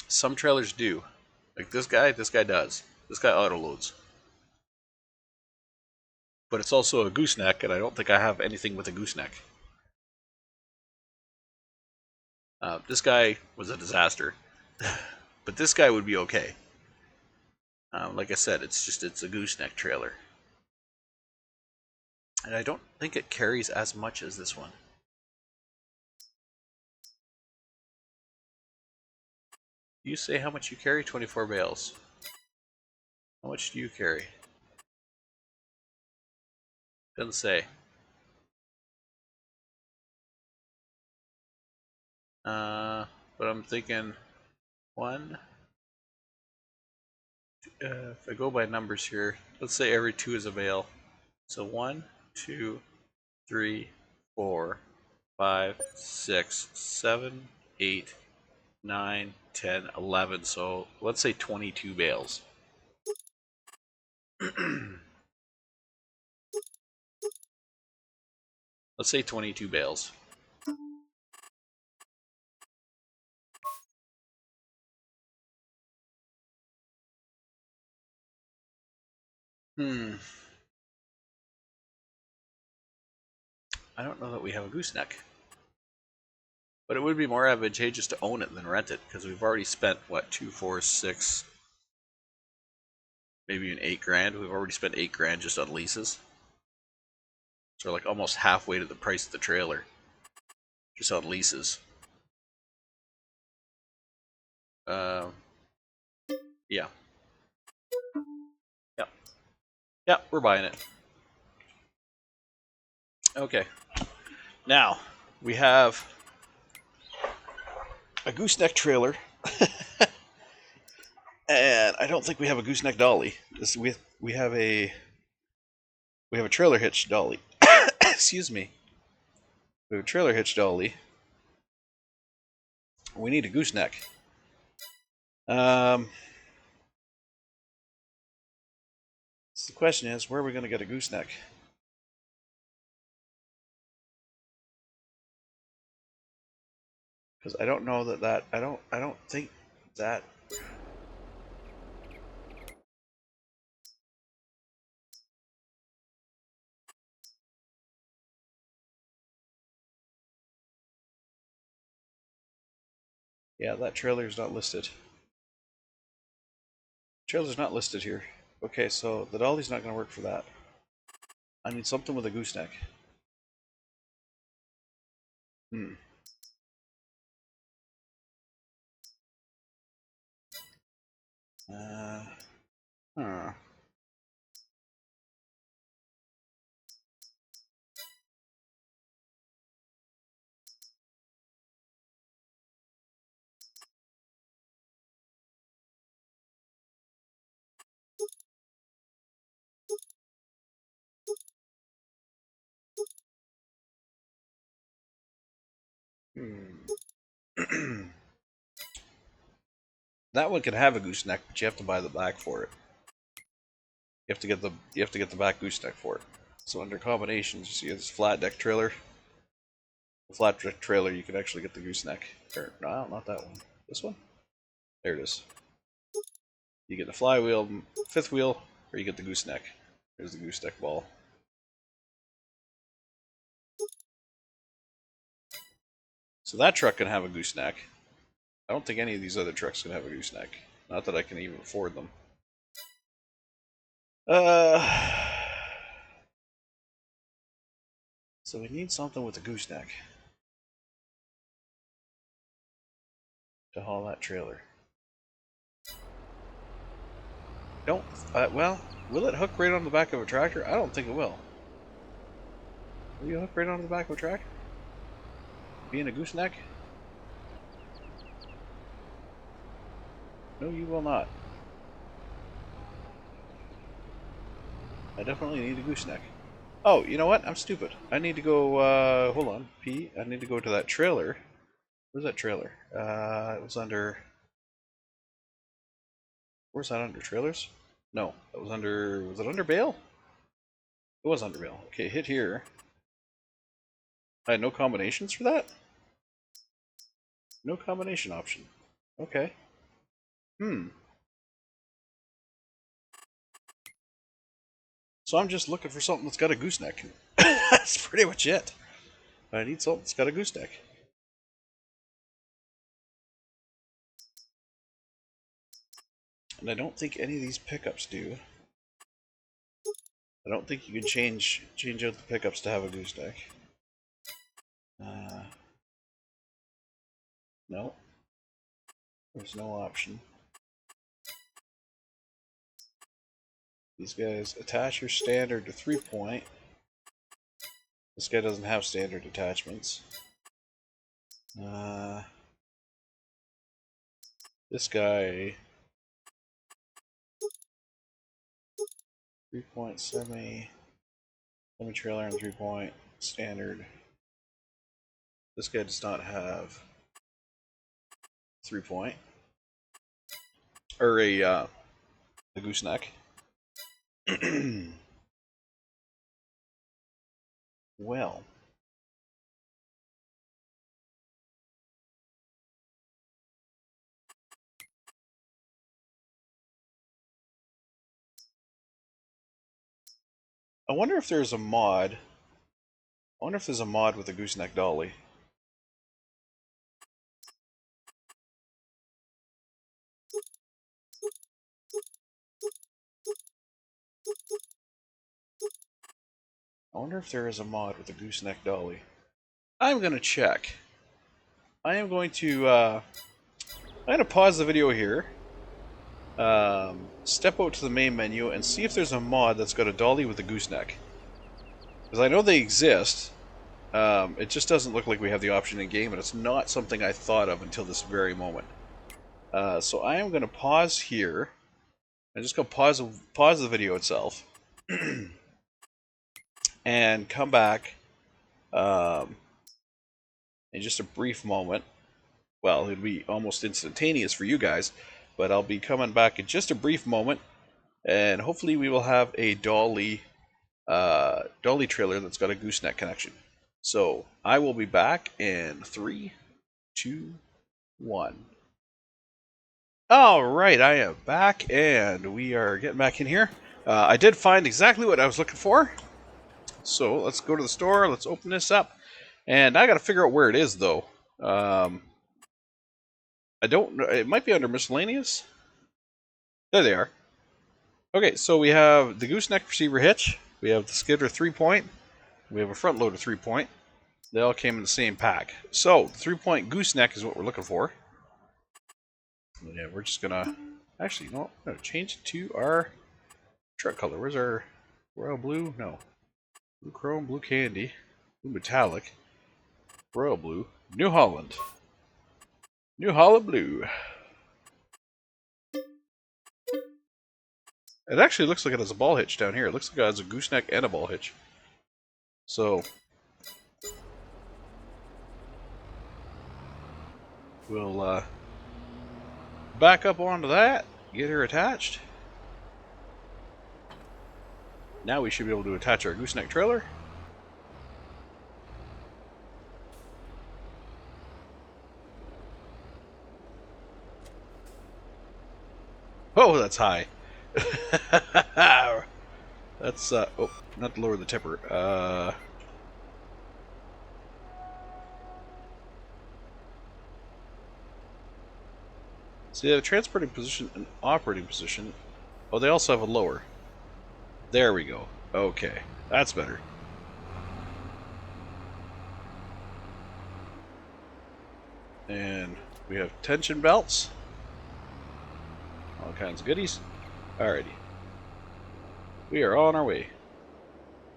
Some trailers do. Like this guy does. This guy autoloads. But it's also a gooseneck, and I don't think I have anything with a gooseneck. This guy was a disaster. But this guy would be okay. Like I said, it's a gooseneck trailer. And I don't think it carries as much as this one. You say how much you carry? 24 bales. How much do you carry? Doesn't say. But I'm thinking one. If I go by numbers here, let's say every two is a bale. So 1, 2, 3, 4, 5, 6, 7, 8, 9, 10, 11. So let's say 22 bales. Let's say 22 bales. Hmm. I don't know that we have a gooseneck. But it would be more advantageous to own it than rent it, because we've already spent, what, 2, 4, 6, maybe even 8 grand. We've already spent 8 grand just on leases. So we're like almost halfway to the price of the trailer. Just on leases. Uh, yeah. Yep. Yeah, we're buying it. Okay. Now, we have a gooseneck trailer. And I don't think we have a gooseneck dolly. We have a trailer hitch dolly. Excuse me. We have a trailer hitch dolly. We need a gooseneck. So the question is, where are we going to get a gooseneck? Because I don't know that I don't think that. Yeah, that trailer is not listed. Trailer's not listed here. Okay, so the dolly's not going to work for that. I need something with a gooseneck. Hmm. Huh. Hmm. That one can have a gooseneck, but you have to buy the back for it. You have to get the back gooseneck for it. So under combinations, you see this flat deck trailer. The flat deck trailer, you can actually get the gooseneck. Or no, not that one. This one. There it is. You get the flywheel, fifth wheel, or you get the gooseneck. There's the gooseneck ball. So that truck can have a gooseneck. I don't think any of these other trucks can have a gooseneck. Not that I can even afford them. So we need something with a gooseneck to haul that trailer. Don't. Well, will it hook right on the back of a tractor? I don't think it will. Will you hook right on the back of a tractor? Being a gooseneck? No, you will not. I definitely need a gooseneck. Oh, you know what? I'm stupid. I need to go, hold on, I need to go to that trailer. Where's that trailer? It was under... Where's that under? Trailers? No, that was under... Was it under bail? It was under bail. Okay, hit here. I had no combinations for that? No combination option. Okay. So I'm just looking for something that's got a gooseneck. That's pretty much it. I need something that's got a gooseneck. And I don't think any of these pickups do. I don't think you can change out the pickups to have a gooseneck. No. There's no option. These guys attach your standard to 3-point. This guy doesn't have standard attachments. This guy 3-point semi trailer and 3-point standard. This guy does not have 3-point or a gooseneck. Well, I wonder if there's a mod. I wonder if there's a mod with a gooseneck dolly. I wonder if there is a mod with a gooseneck dolly. I'm gonna check. I am going to I'm gonna pause the video here. Step out to the main menu and see if there's a mod that's got a dolly with a gooseneck. Because I know they exist. It just doesn't look like we have the option in game, and it's not something I thought of until this very moment. So I am going to pause here. I'm just going to pause the video itself and come back in just a brief moment. Well, it'll be almost instantaneous for you guys, but I'll be coming back in just a brief moment, and hopefully we will have a dolly trailer that's got a gooseneck connection. So I will be back in 3, 2, 1. All right, I am back, and we are getting back in here. I did find exactly what I was looking for. So let's go to the store. Let's open this up, and I got to figure out where it is, though. I don't know. It might be under miscellaneous. There they are. Okay, so we have the gooseneck receiver hitch. We have the skidder 3-point. We have a front loader 3-point. They all came in the same pack. So, the 3-point gooseneck is what we're looking for. Yeah, we're just gonna... Actually, no, I'm gonna change it to our truck color. Where's our royal blue? No. Blue chrome, blue candy, blue metallic, royal blue, New Holland. New Holland blue. It actually looks like it has a ball hitch down here. It looks like it has a gooseneck and a ball hitch. So, we'll back up onto that, get her attached. Now we should be able to attach our gooseneck trailer. Oh, that's high. That's, oh, not to lower the tipper. So they have a transporting position and operating position. Oh, they also have a lower. There we go. Okay, that's better. And we have tension belts. All kinds of goodies. Alrighty. We are on our way.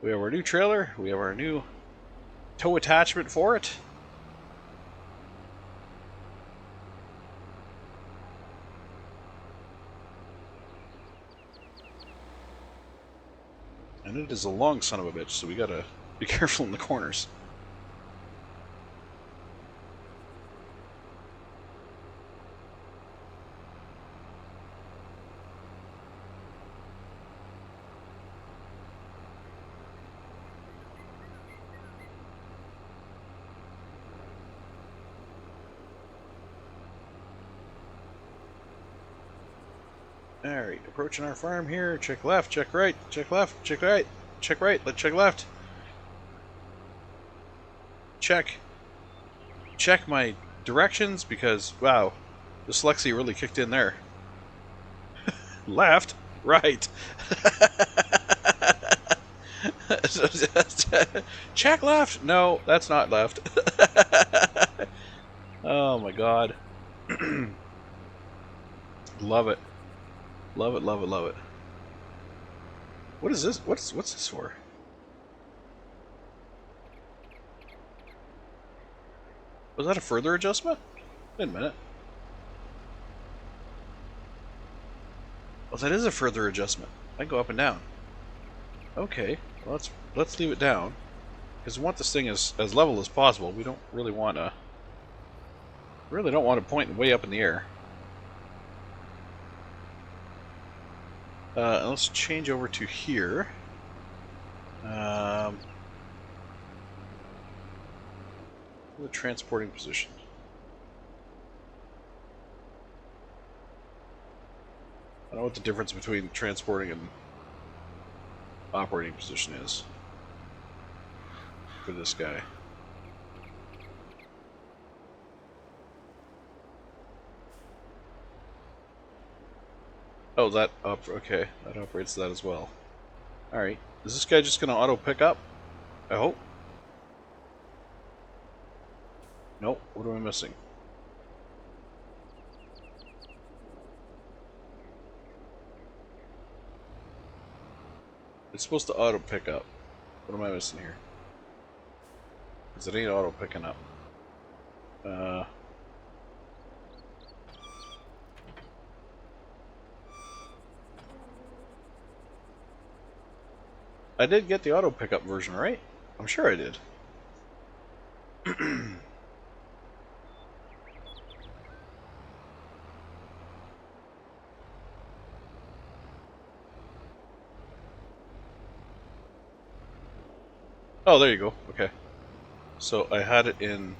We have our new trailer. We have our new tow attachment for it. And it is a long son of a bitch, so we gotta be careful in the corners. Alright, approaching our farm here. Check left, check right, check left, check right, check right, let's check left. Check. Check my directions because, wow, dyslexia really kicked in there. Left, right. Check left. No, that's not left. Oh my god. Love it. Love it, love it, love it. What is this? What's this for? Was that a further adjustment? Wait a minute. Well, that is a further adjustment. I can go up and down. Okay, well, let's leave it down because we want this thing as level as possible. We don't really want to. Really don't want to point way up in the air. Let's change over to here. The transporting position. I don't know what the difference between transporting and operating position is for this guy. Oh, that up. Okay, that operates that as well. All right, is this guy just gonna auto pick up? I hope. Nope. What am I missing? It's supposed to auto pick up. What am I missing here? Because it ain't auto picking up. I did get the auto pickup version, right? I'm sure I did. Oh, there you go. Okay. So I had it in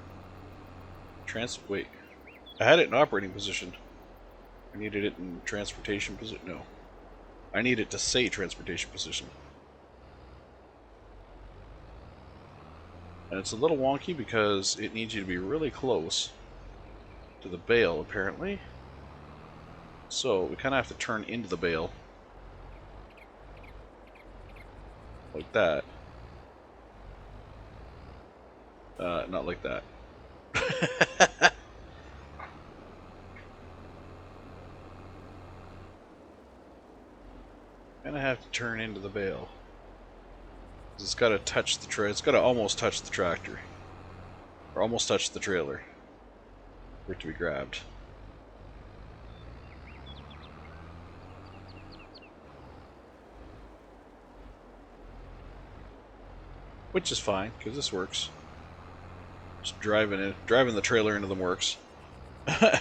wait. I had it in operating position. I needed it in transportation position. No. I need it to say transportation position. And it's a little wonky because it needs you to be really close to the bale, apparently. So we kind of have to turn into the bale. Like that. Not like that. Kind of have to turn into the bale. It's got to touch the it's got to almost touch the tractor. Or almost touch the trailer. For it to be grabbed. Which is fine, because this works. Just driving the trailer into them works. I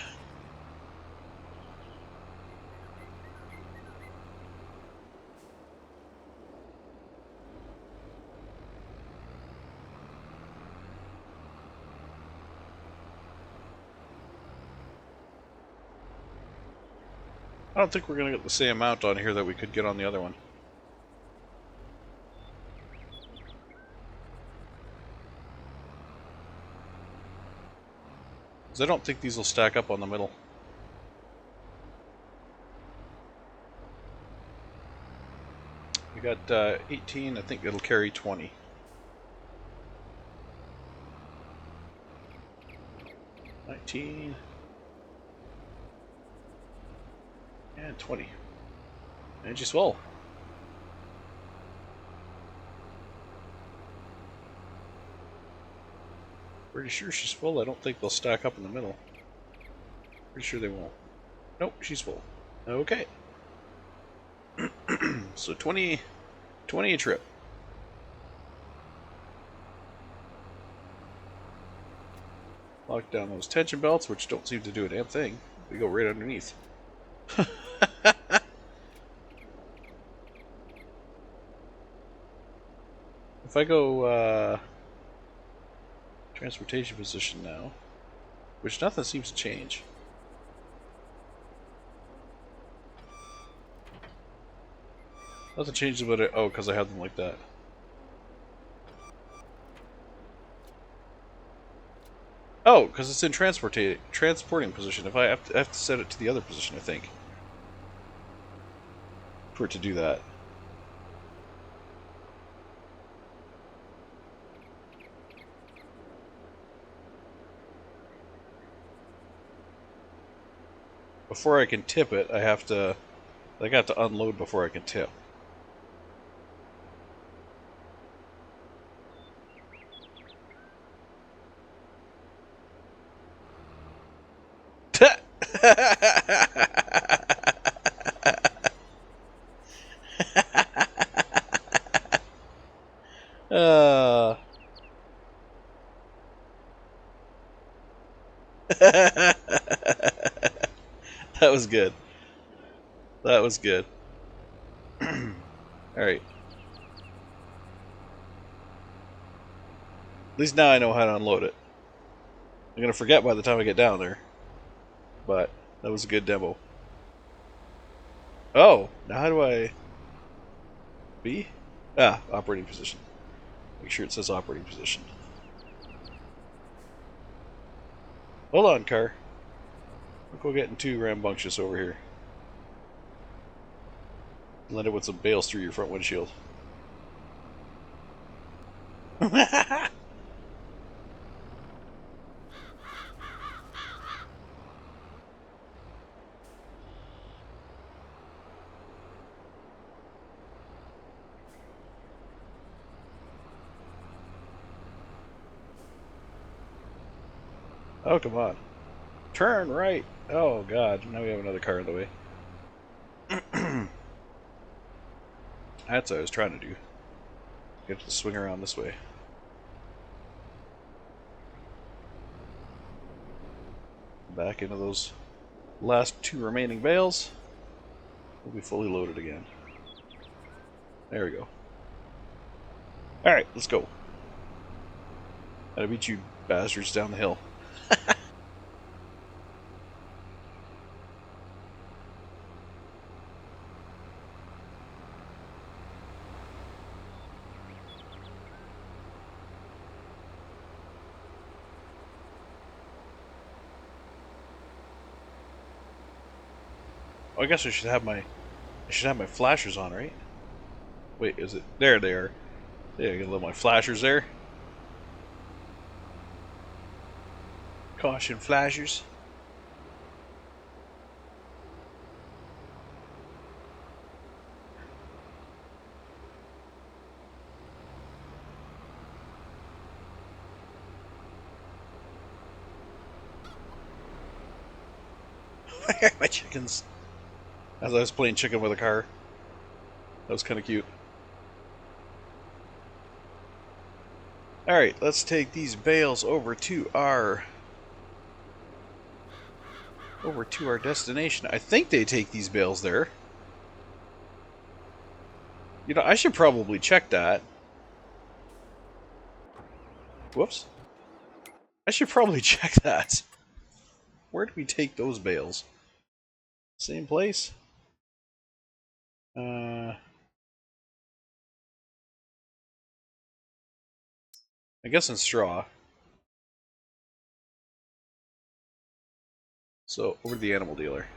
don't think we're going to get the same amount on here that we could get on the other one. Because I don't think these will stack up on the middle. We got 18, I think it'll carry 20. 19. And 20. And she's full. Pretty sure she's full. I don't think they'll stack up in the middle. Pretty sure they won't. Nope, she's full. Okay. So 20 a trip. Lock down those tension belts, which don't seem to do a damn thing. They go right underneath. If I go transportation position now, which nothing seems to change. Nothing changes about it. Oh, because I have them like that. Oh, because it's in transporting position. If I have to set it to the other position, I think, for it to do that. Before I can tip it, I have to unload before I can tip. That was good. That was good. Alright. At least now I know how to unload it. I'm going to forget by the time I get down there. But that was a good demo. Oh, now how do I... B? Ah, operating position. Make sure it says operating position. Hold on, car. Look, we're getting too rambunctious over here. Let it with some bales through your front windshield. Oh, come on. Turn right. Oh, God. Now we have another car in the way. That's what I was trying to do. Get to swing around this way. Back into those last 2 remaining bales. We'll be fully loaded again. There we go. Alright, let's go. Gotta beat you bastards down the hill. Oh, I guess I should have my flashers on, right? Wait, is it? There they are. Yeah, I got a little my flashers there. Caution flashers. My chickens. As I was playing chicken with a car. That was kind of cute. Alright, let's take these bales over to our destination. I think they take these bales there. You know, I should probably check that. Whoops. I should probably check that. Where do we take those bales? Same place? I guess in straw. So, over to the animal dealer.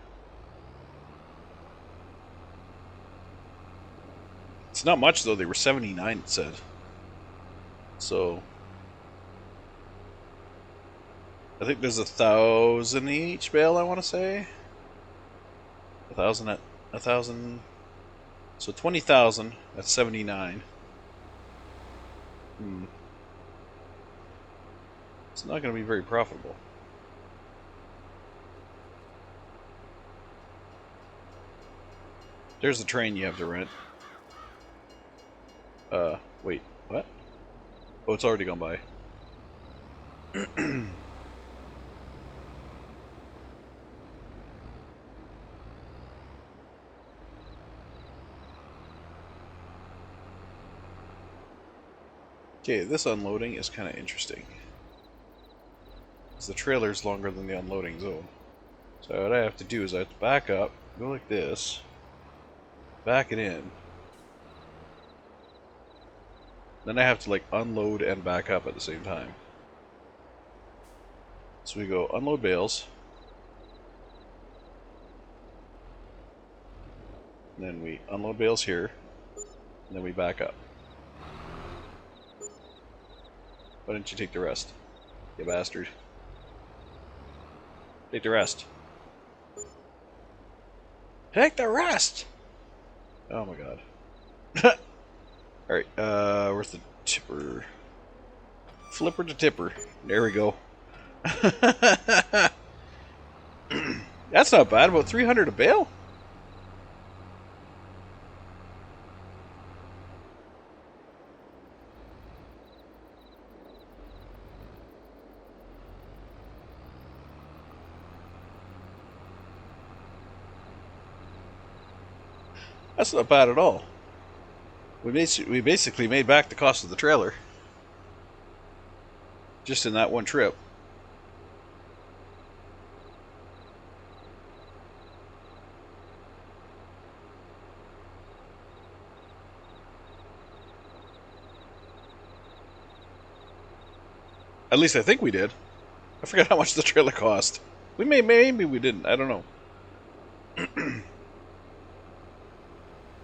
It's not much though, they were 79 it said. So I think there's 1,000 each bale, I want to say. 1,000 at 1,000. So 20,000 at 79. It's not going to be very profitable. There's the train you have to rent. Wait, what? Oh, it's already gone by. Okay, this unloading is kind of interesting. Because the trailer's longer than the unloading zone. So what I have to do is I have to back up, go like this, back it in. Then I have to like unload and back up at the same time. So we go unload bales. And then we unload bales here. And then we back up. Why didn't you take the rest? You bastard. Take the rest. Take the rest! Oh my god. Alright, where's the tipper? Flipper to tipper. There we go. That's not bad, about 300 a bale? That's not bad at all. We basically made back the cost of the trailer. Just in that one trip. At least I think we did. I forgot how much the trailer cost. We maybe we didn't. I don't know.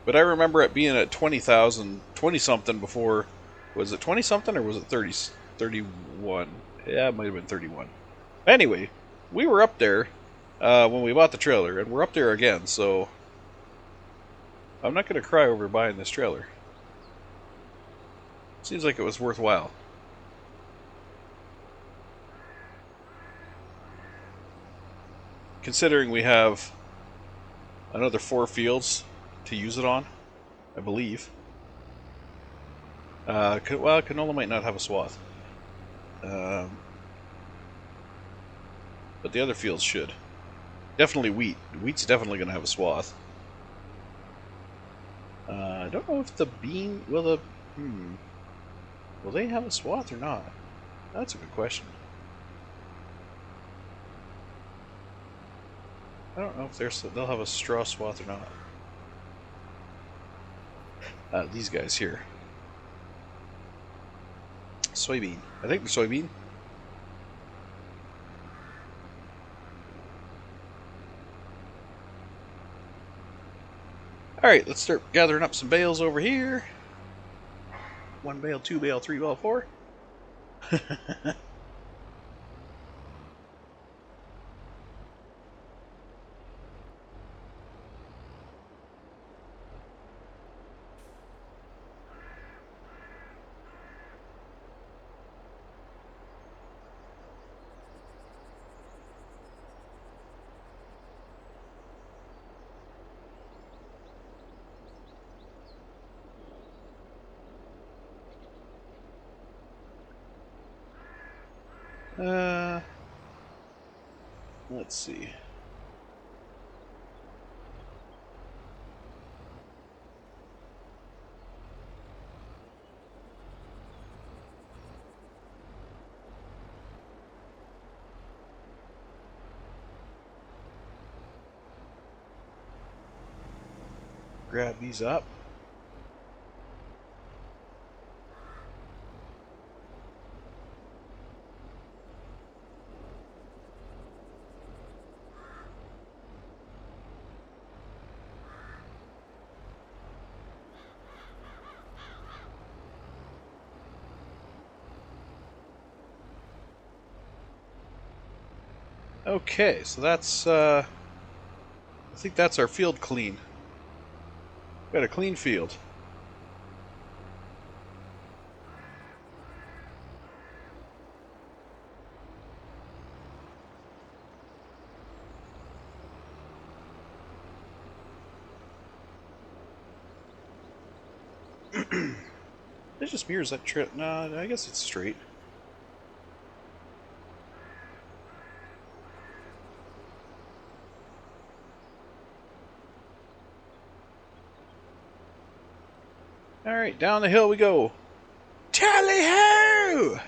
But I remember it being at 20,000, 20 something before. Was it 20 something or was it 30, 31? Yeah, it might have been 31. Anyway, we were up there when we bought the trailer, and we're up there again. So I'm not going to cry over buying this trailer. Seems like it was worthwhile. considering we have another 4 fields to use it on, I believe. Well, canola might not have a swath. But the other fields should. Definitely wheat. Wheat's definitely going to have a swath. I don't know if the bean... Will they have a swath or not? That's a good question. I don't know if they'll have a straw swath or not. These guys here. Soybean. I think the soybean. Alright, let's start gathering up some bales over here. 1 bale, 2 bale, 3 bale, 4. Let's see. Grab these up. Okay, so that's, I think that's our field clean. Got a clean field. It just mirrors that trip. No, I guess it's straight. Alright, down the hill we go. Tally-ho!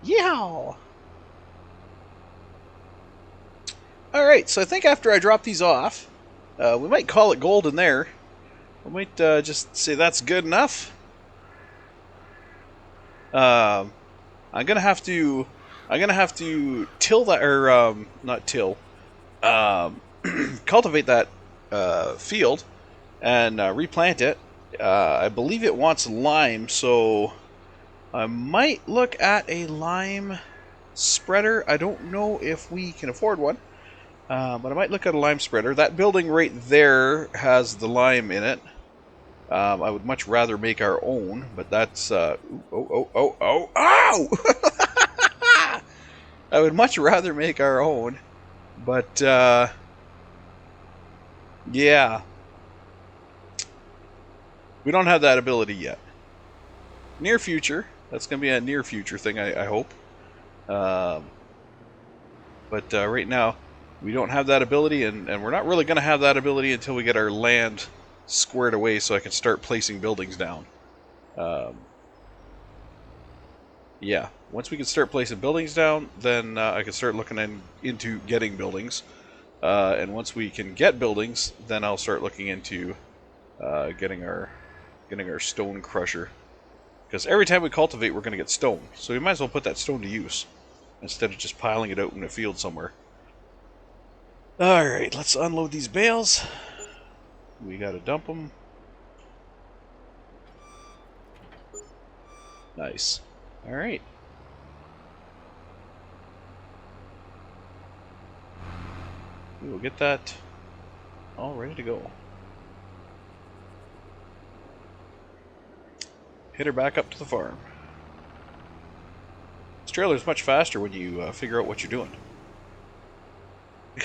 Yeehaw! Alright, so I think after I drop these off, we might call it golden there. We might just say that's good enough. I'm gonna have to till that, or not till, cultivate that field and replant it. I believe it wants lime, so I might look at a lime spreader. I don't know if we can afford one, but I might look at a lime spreader. That building right there has the lime in it. I would much rather make our own, but that's ow! I would much rather make our own, but yeah, we don't have that ability yet. Near future, that's going to be a near future thing, I hope. But right now, we don't have that ability, and we're not really going to have that ability until we get our land squared away so I can start placing buildings down. Yeah, once we can start placing buildings down, then I can start looking into getting buildings. And once we can get buildings, then I'll start looking into getting our stone crusher. Because every time we cultivate, we're going to get stone. So we might as well put that stone to use instead of just piling it out in a field somewhere. Alright, let's unload these bales. We got to dump them. Nice. Alright. We will get that all ready to go. hit her back up to the farm. This trailer is much faster when you figure out what you're doing.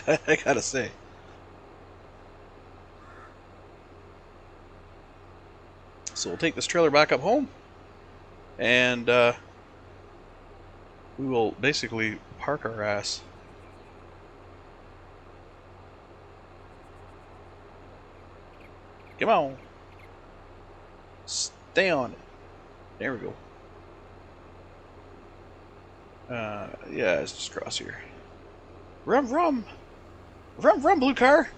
I gotta say. So we'll take this trailer back up home, and we will basically park our ass. Come on. Stay on it. There we go. Yeah, it's just across here. Rum, rum! Rum, rum, blue car!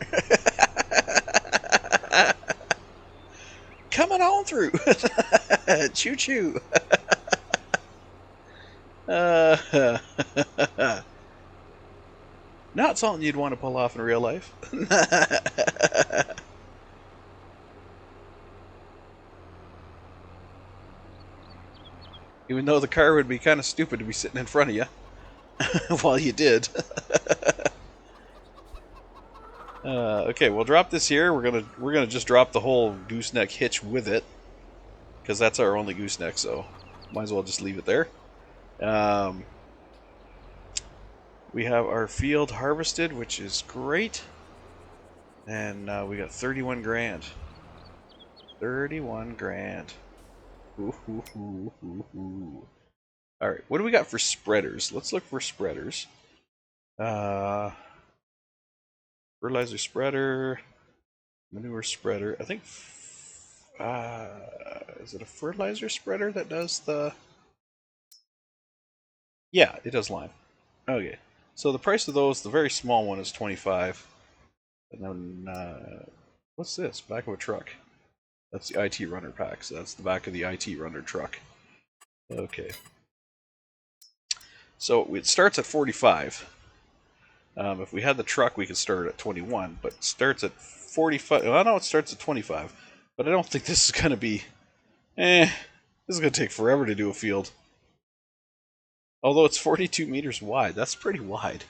Coming on through! Choo choo! Not something you'd want to pull off in real life. Even though the car would be kind of stupid to be sitting in front of you while you did. Okay, we'll drop this here. We're gonna just drop the whole gooseneck hitch with it, because that's our only gooseneck. So might as well just leave it there. We have our field harvested, which is great, and we got 31 grand. 31 grand. Ooh, ooh, ooh, ooh, ooh. All right, what do we got for spreaders? Let's look for spreaders. Fertilizer spreader, manure spreader. I think, is it a fertilizer spreader that does the... Yeah, it does lime. Okay, so the price of those, the very small one is 25. And then, what's this? Back of a truck. That's the IT runner pack, so that's the back of the IT runner truck. Okay. So it starts at 45. If we had the truck, we could start at 21, but it starts at 45. Well, I know it starts at 25, but I don't think this is going to be... this is going to take forever to do a field. Although it's 42 meters wide. That's pretty wide.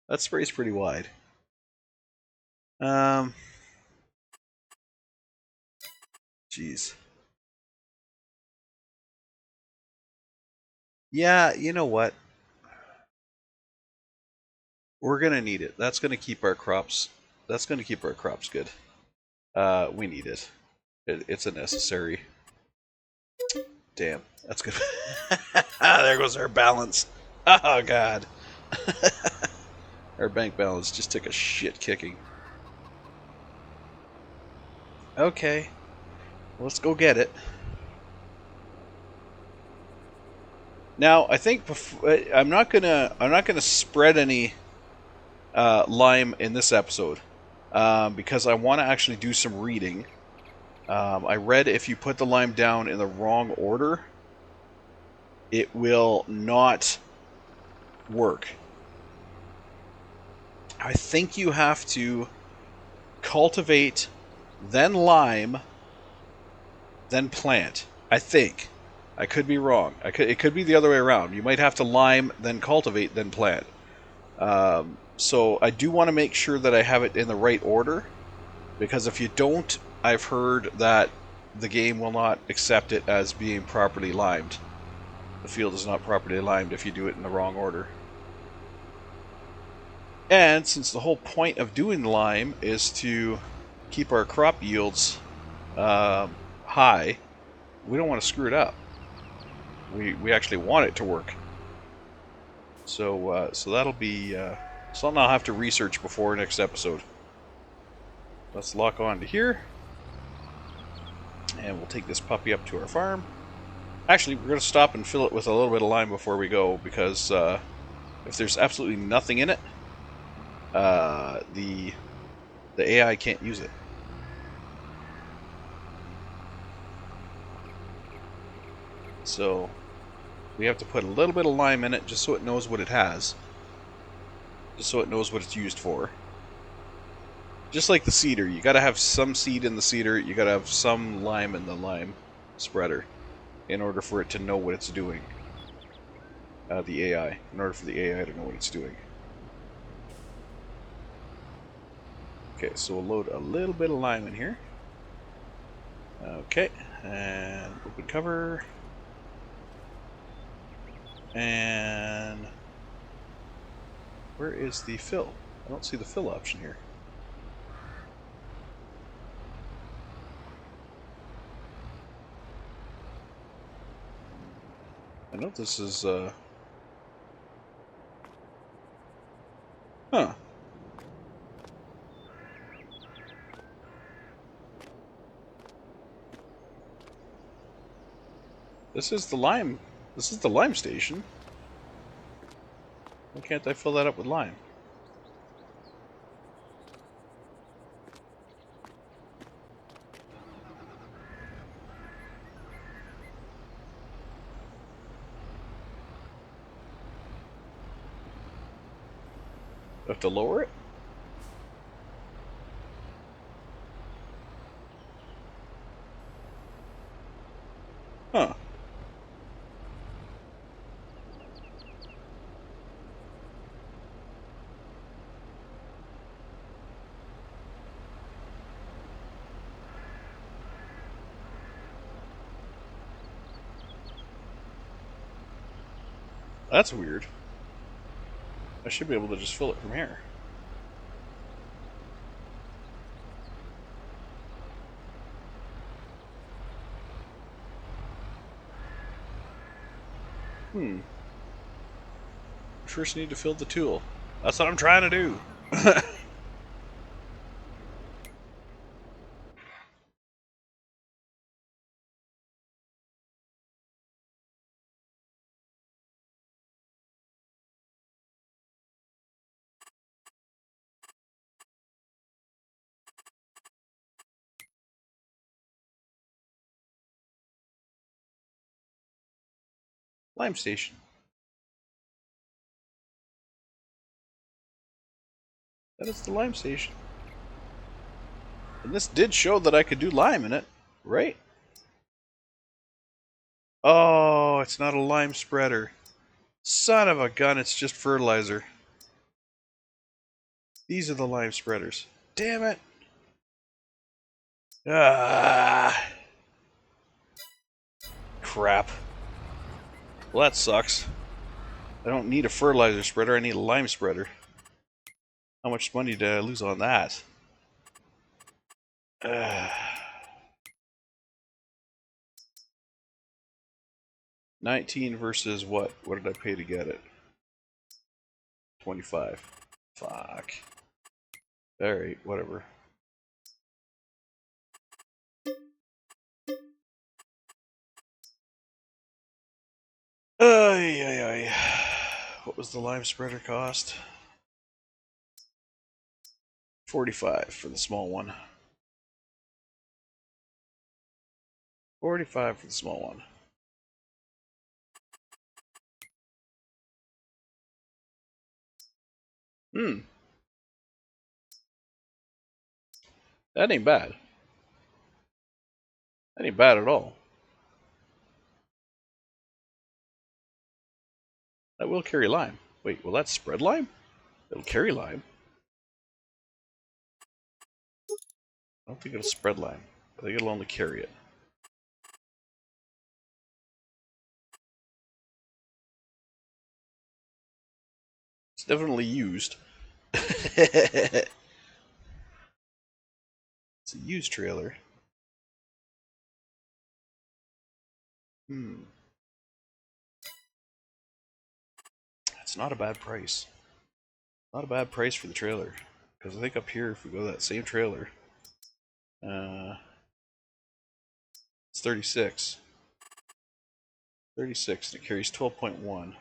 That spray's pretty wide. Jeez. Yeah, you know what? We're gonna need it. That's gonna keep our crops. That's gonna keep our crops good. We need it. It's a necessary. Damn, that's good. There goes our balance. Oh god. Our bank balance just took a shit kicking. Okay, let's go get it. Now, I think I'm not gonna spread any lime in this episode because I want to actually do some reading. I read if you put the lime down in the wrong order, it will not work. I think you have to cultivate, then lime, then plant. I think. I could be wrong. It could be the other way around. You might have to lime, then cultivate, then plant. So I do want to make sure that I have it in the right order, because if you don't, I've heard that the game will not accept it as being properly limed. The field is not properly limed if you do it in the wrong order. And since the whole point of doing lime is to keep our crop yields high, we don't want to screw it up. We actually want it to work. So that'll be something I'll have to research before next episode. Let's lock on to here, and we'll take this puppy up to our farm. Actually, we're going to stop and fill it with a little bit of lime before we go, because if there's absolutely nothing in it, the AI can't use it. So we have to put a little bit of lime in it just so it knows what it has. Just so it knows what it's used for. Just like the seeder, you gotta have some seed in the seeder, you gotta have some lime in the lime spreader in order for it to know what it's doing. The AI, in order for the AI to know what it's doing. Okay, so we'll load a little bit of lime in here. Okay, And open cover. And where is the fill? I don't see the fill option here. I know this is, huh. This is the lime station. Why can't I fill that up with lime? Do I have to lower it? Huh. That's weird. I should be able to just fill it from here. First need to fill the tool. That's what I'm trying to do. Lime station. That is the lime station. And this did show that I could do lime in it, right? Oh, it's not a lime spreader. Son of a gun, it's just fertilizer. These are the lime spreaders. Damn it. Ah. Crap. Well, that sucks. I don't need a fertilizer spreader, I need a lime spreader. How much money did I lose on that? 19 versus what? What did I pay to get it? 25. Fuck. Alright, whatever. Ay, ay, ay. What was the lime spreader cost? 45 for the small one. 45 for the small one. That ain't bad. That ain't bad at all. That will carry lime. Wait, will that spread lime? It'll carry lime. I don't think it'll spread lime. I think it'll only carry it. It's definitely used. It's a used trailer. It's not a bad price. Not a bad price for the trailer. Because I think up here, if we go to that same trailer, it's 36. 36, and it carries 12.1.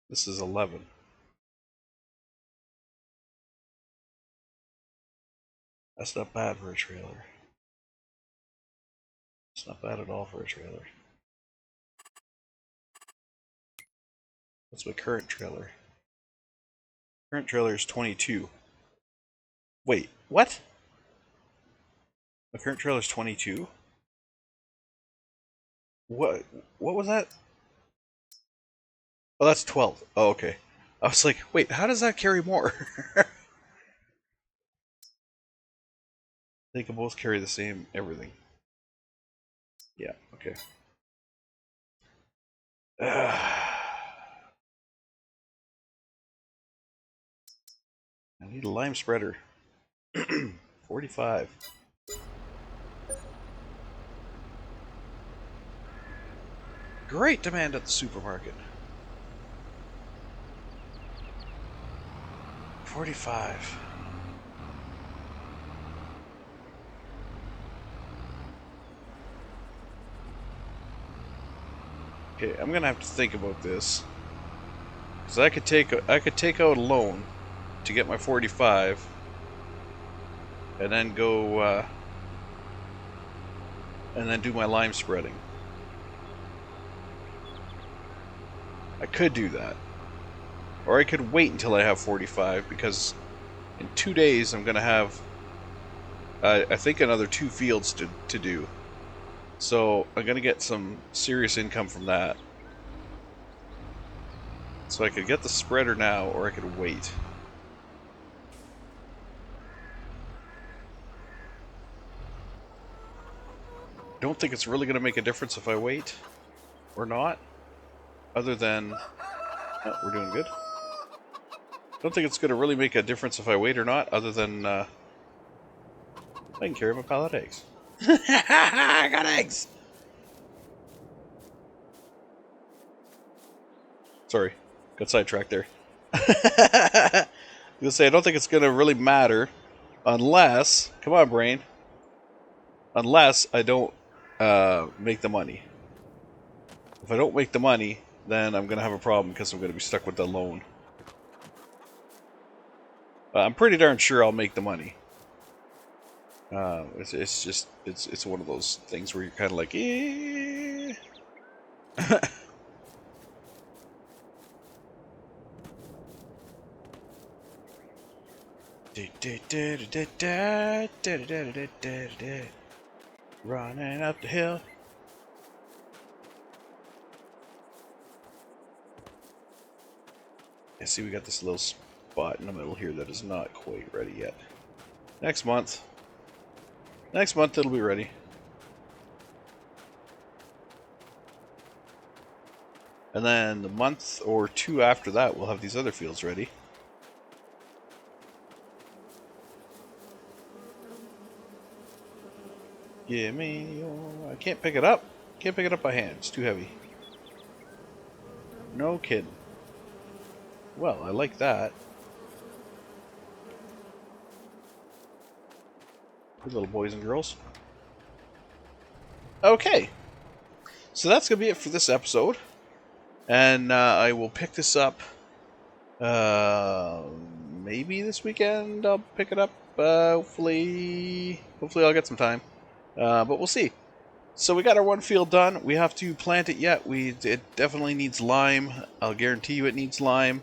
This is 11. That's not bad for a trailer. It's not bad at all for a trailer. That's my current trailer. Current trailer is 22. Wait, what? My current trailer is 22? What was that? Oh, that's 12. Oh, okay. I was like, wait, how does that carry more? They can both carry the same everything. Yeah, okay. I need a lime spreader. 45. Great demand at the supermarket. 45. Okay, I'm gonna have to think about this. Because I could take out a loan to get my 45 and then go and then do my lime spreading. I could do that. Or I could wait until I have 45 because in 2 days I'm going to have I think another 2 fields to do. So I'm going to get some serious income from that. So I could get the spreader now or I could wait. Don't think it's really going to make a difference if I wait or not. Other than... Oh, we're doing good. Don't think it's going to really make a difference if I wait or not, other than I can carry my pallet of eggs. I got eggs! Sorry, got sidetracked there. I was going to say, I don't think it's going to really matter unless... Come on, brain. Unless I don't make the money. If I don't make the money, then I'm going to have a problem because I'm going to be stuck with the loan. I'm pretty darn sure I'll make the money. It's just it's one of those things where you're kind of like, eh. Running up the hill. I see we got this little spot in the middle here that is not quite ready yet. Next month it'll be ready. And then the month or 2 after that, we'll have these other fields ready. Yeah, I can't pick it up. Can't pick it up by hand. It's too heavy. No kidding. Well, I like that. Good little boys and girls. Okay. So that's going to be it for this episode. And I will pick this up maybe this weekend. I'll pick it up. Hopefully I'll get some time. But we'll see. So we got our one field done. We have to plant it yet. It definitely needs lime. I'll guarantee you it needs lime.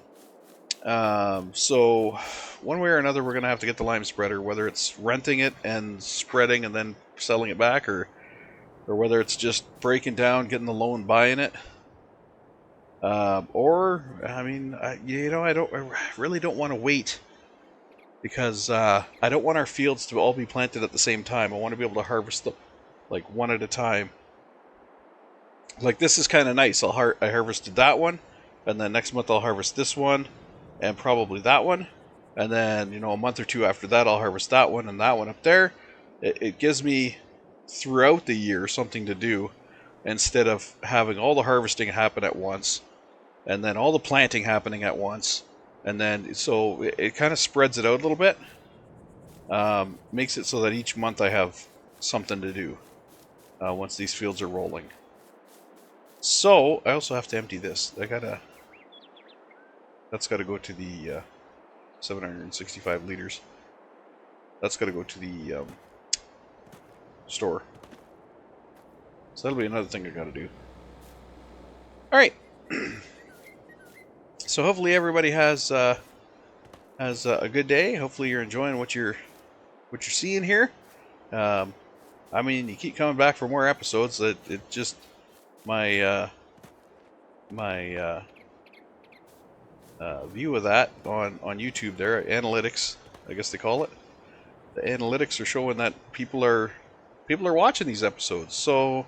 So one way or another we're going to have to get the lime spreader, whether it's renting it and spreading and then selling it back, or whether it's just breaking down, getting the loan, buying it. Or, I mean, I really don't want to wait because I don't want our fields to all be planted at the same time. I want to be able to harvest them like one at a time. Like this is kind of nice. I harvested that one, and then next month I'll harvest this one, and probably that one, and then a month or 2 after that I'll harvest that one and that one up there. It gives me throughout the year something to do instead of having all the harvesting happen at once and then all the planting happening at once, and then so it kind of spreads it out a little bit. Makes it so that each month I have something to do once these fields are rolling. So I also have to empty this. That's got to go to the 765 liters. That's got to go to the store. So that'll be another thing I got to do. All right. So hopefully everybody has a good day. Hopefully you're enjoying what you're seeing here. I mean, you keep coming back for more episodes. It just my view of that on YouTube there, analytics, I guess they call it. the analytics are showing that people are watching these episodes. So,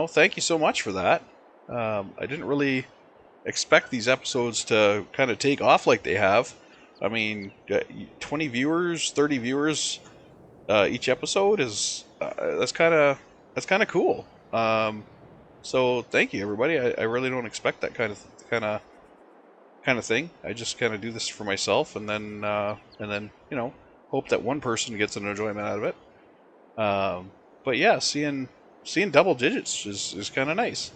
thank you so much for that. I didn't really expect these episodes to kind of take off like they have. I mean, 20 viewers, 30 viewers each episode is that's kind of cool. So thank you, everybody. I really don't expect that kind of thing. I just kind of do this for myself, and then hope that one person gets an enjoyment out of it. But yeah, seeing double digits is kind of nice.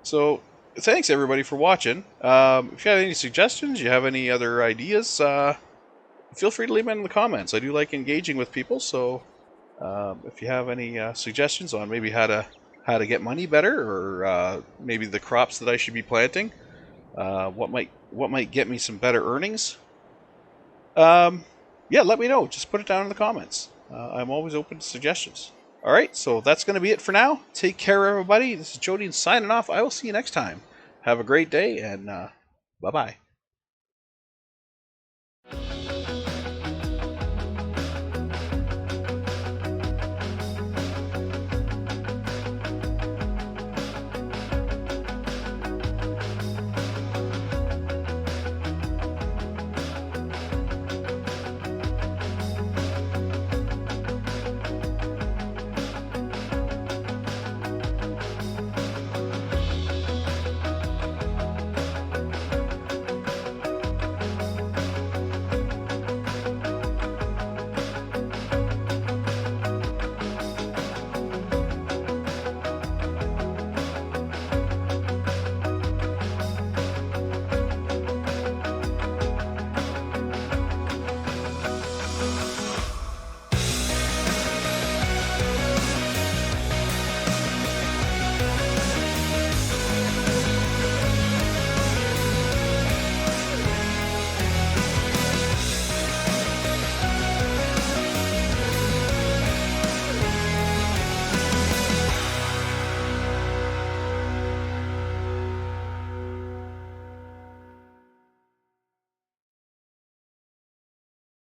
So thanks everybody for watching. If you have any suggestions, you have any other ideas, feel free to leave them in the comments. I do like engaging with people, so if you have any suggestions on maybe how to get money better, or maybe the crops that I should be planting, what might get me some better earnings, yeah, let me know. Just put it down in the comments. I'm always open to suggestions. All right, so that's going to be it for now. Take care, everybody. This is Jody signing off. I will see you next time. Have a great day, and bye-bye.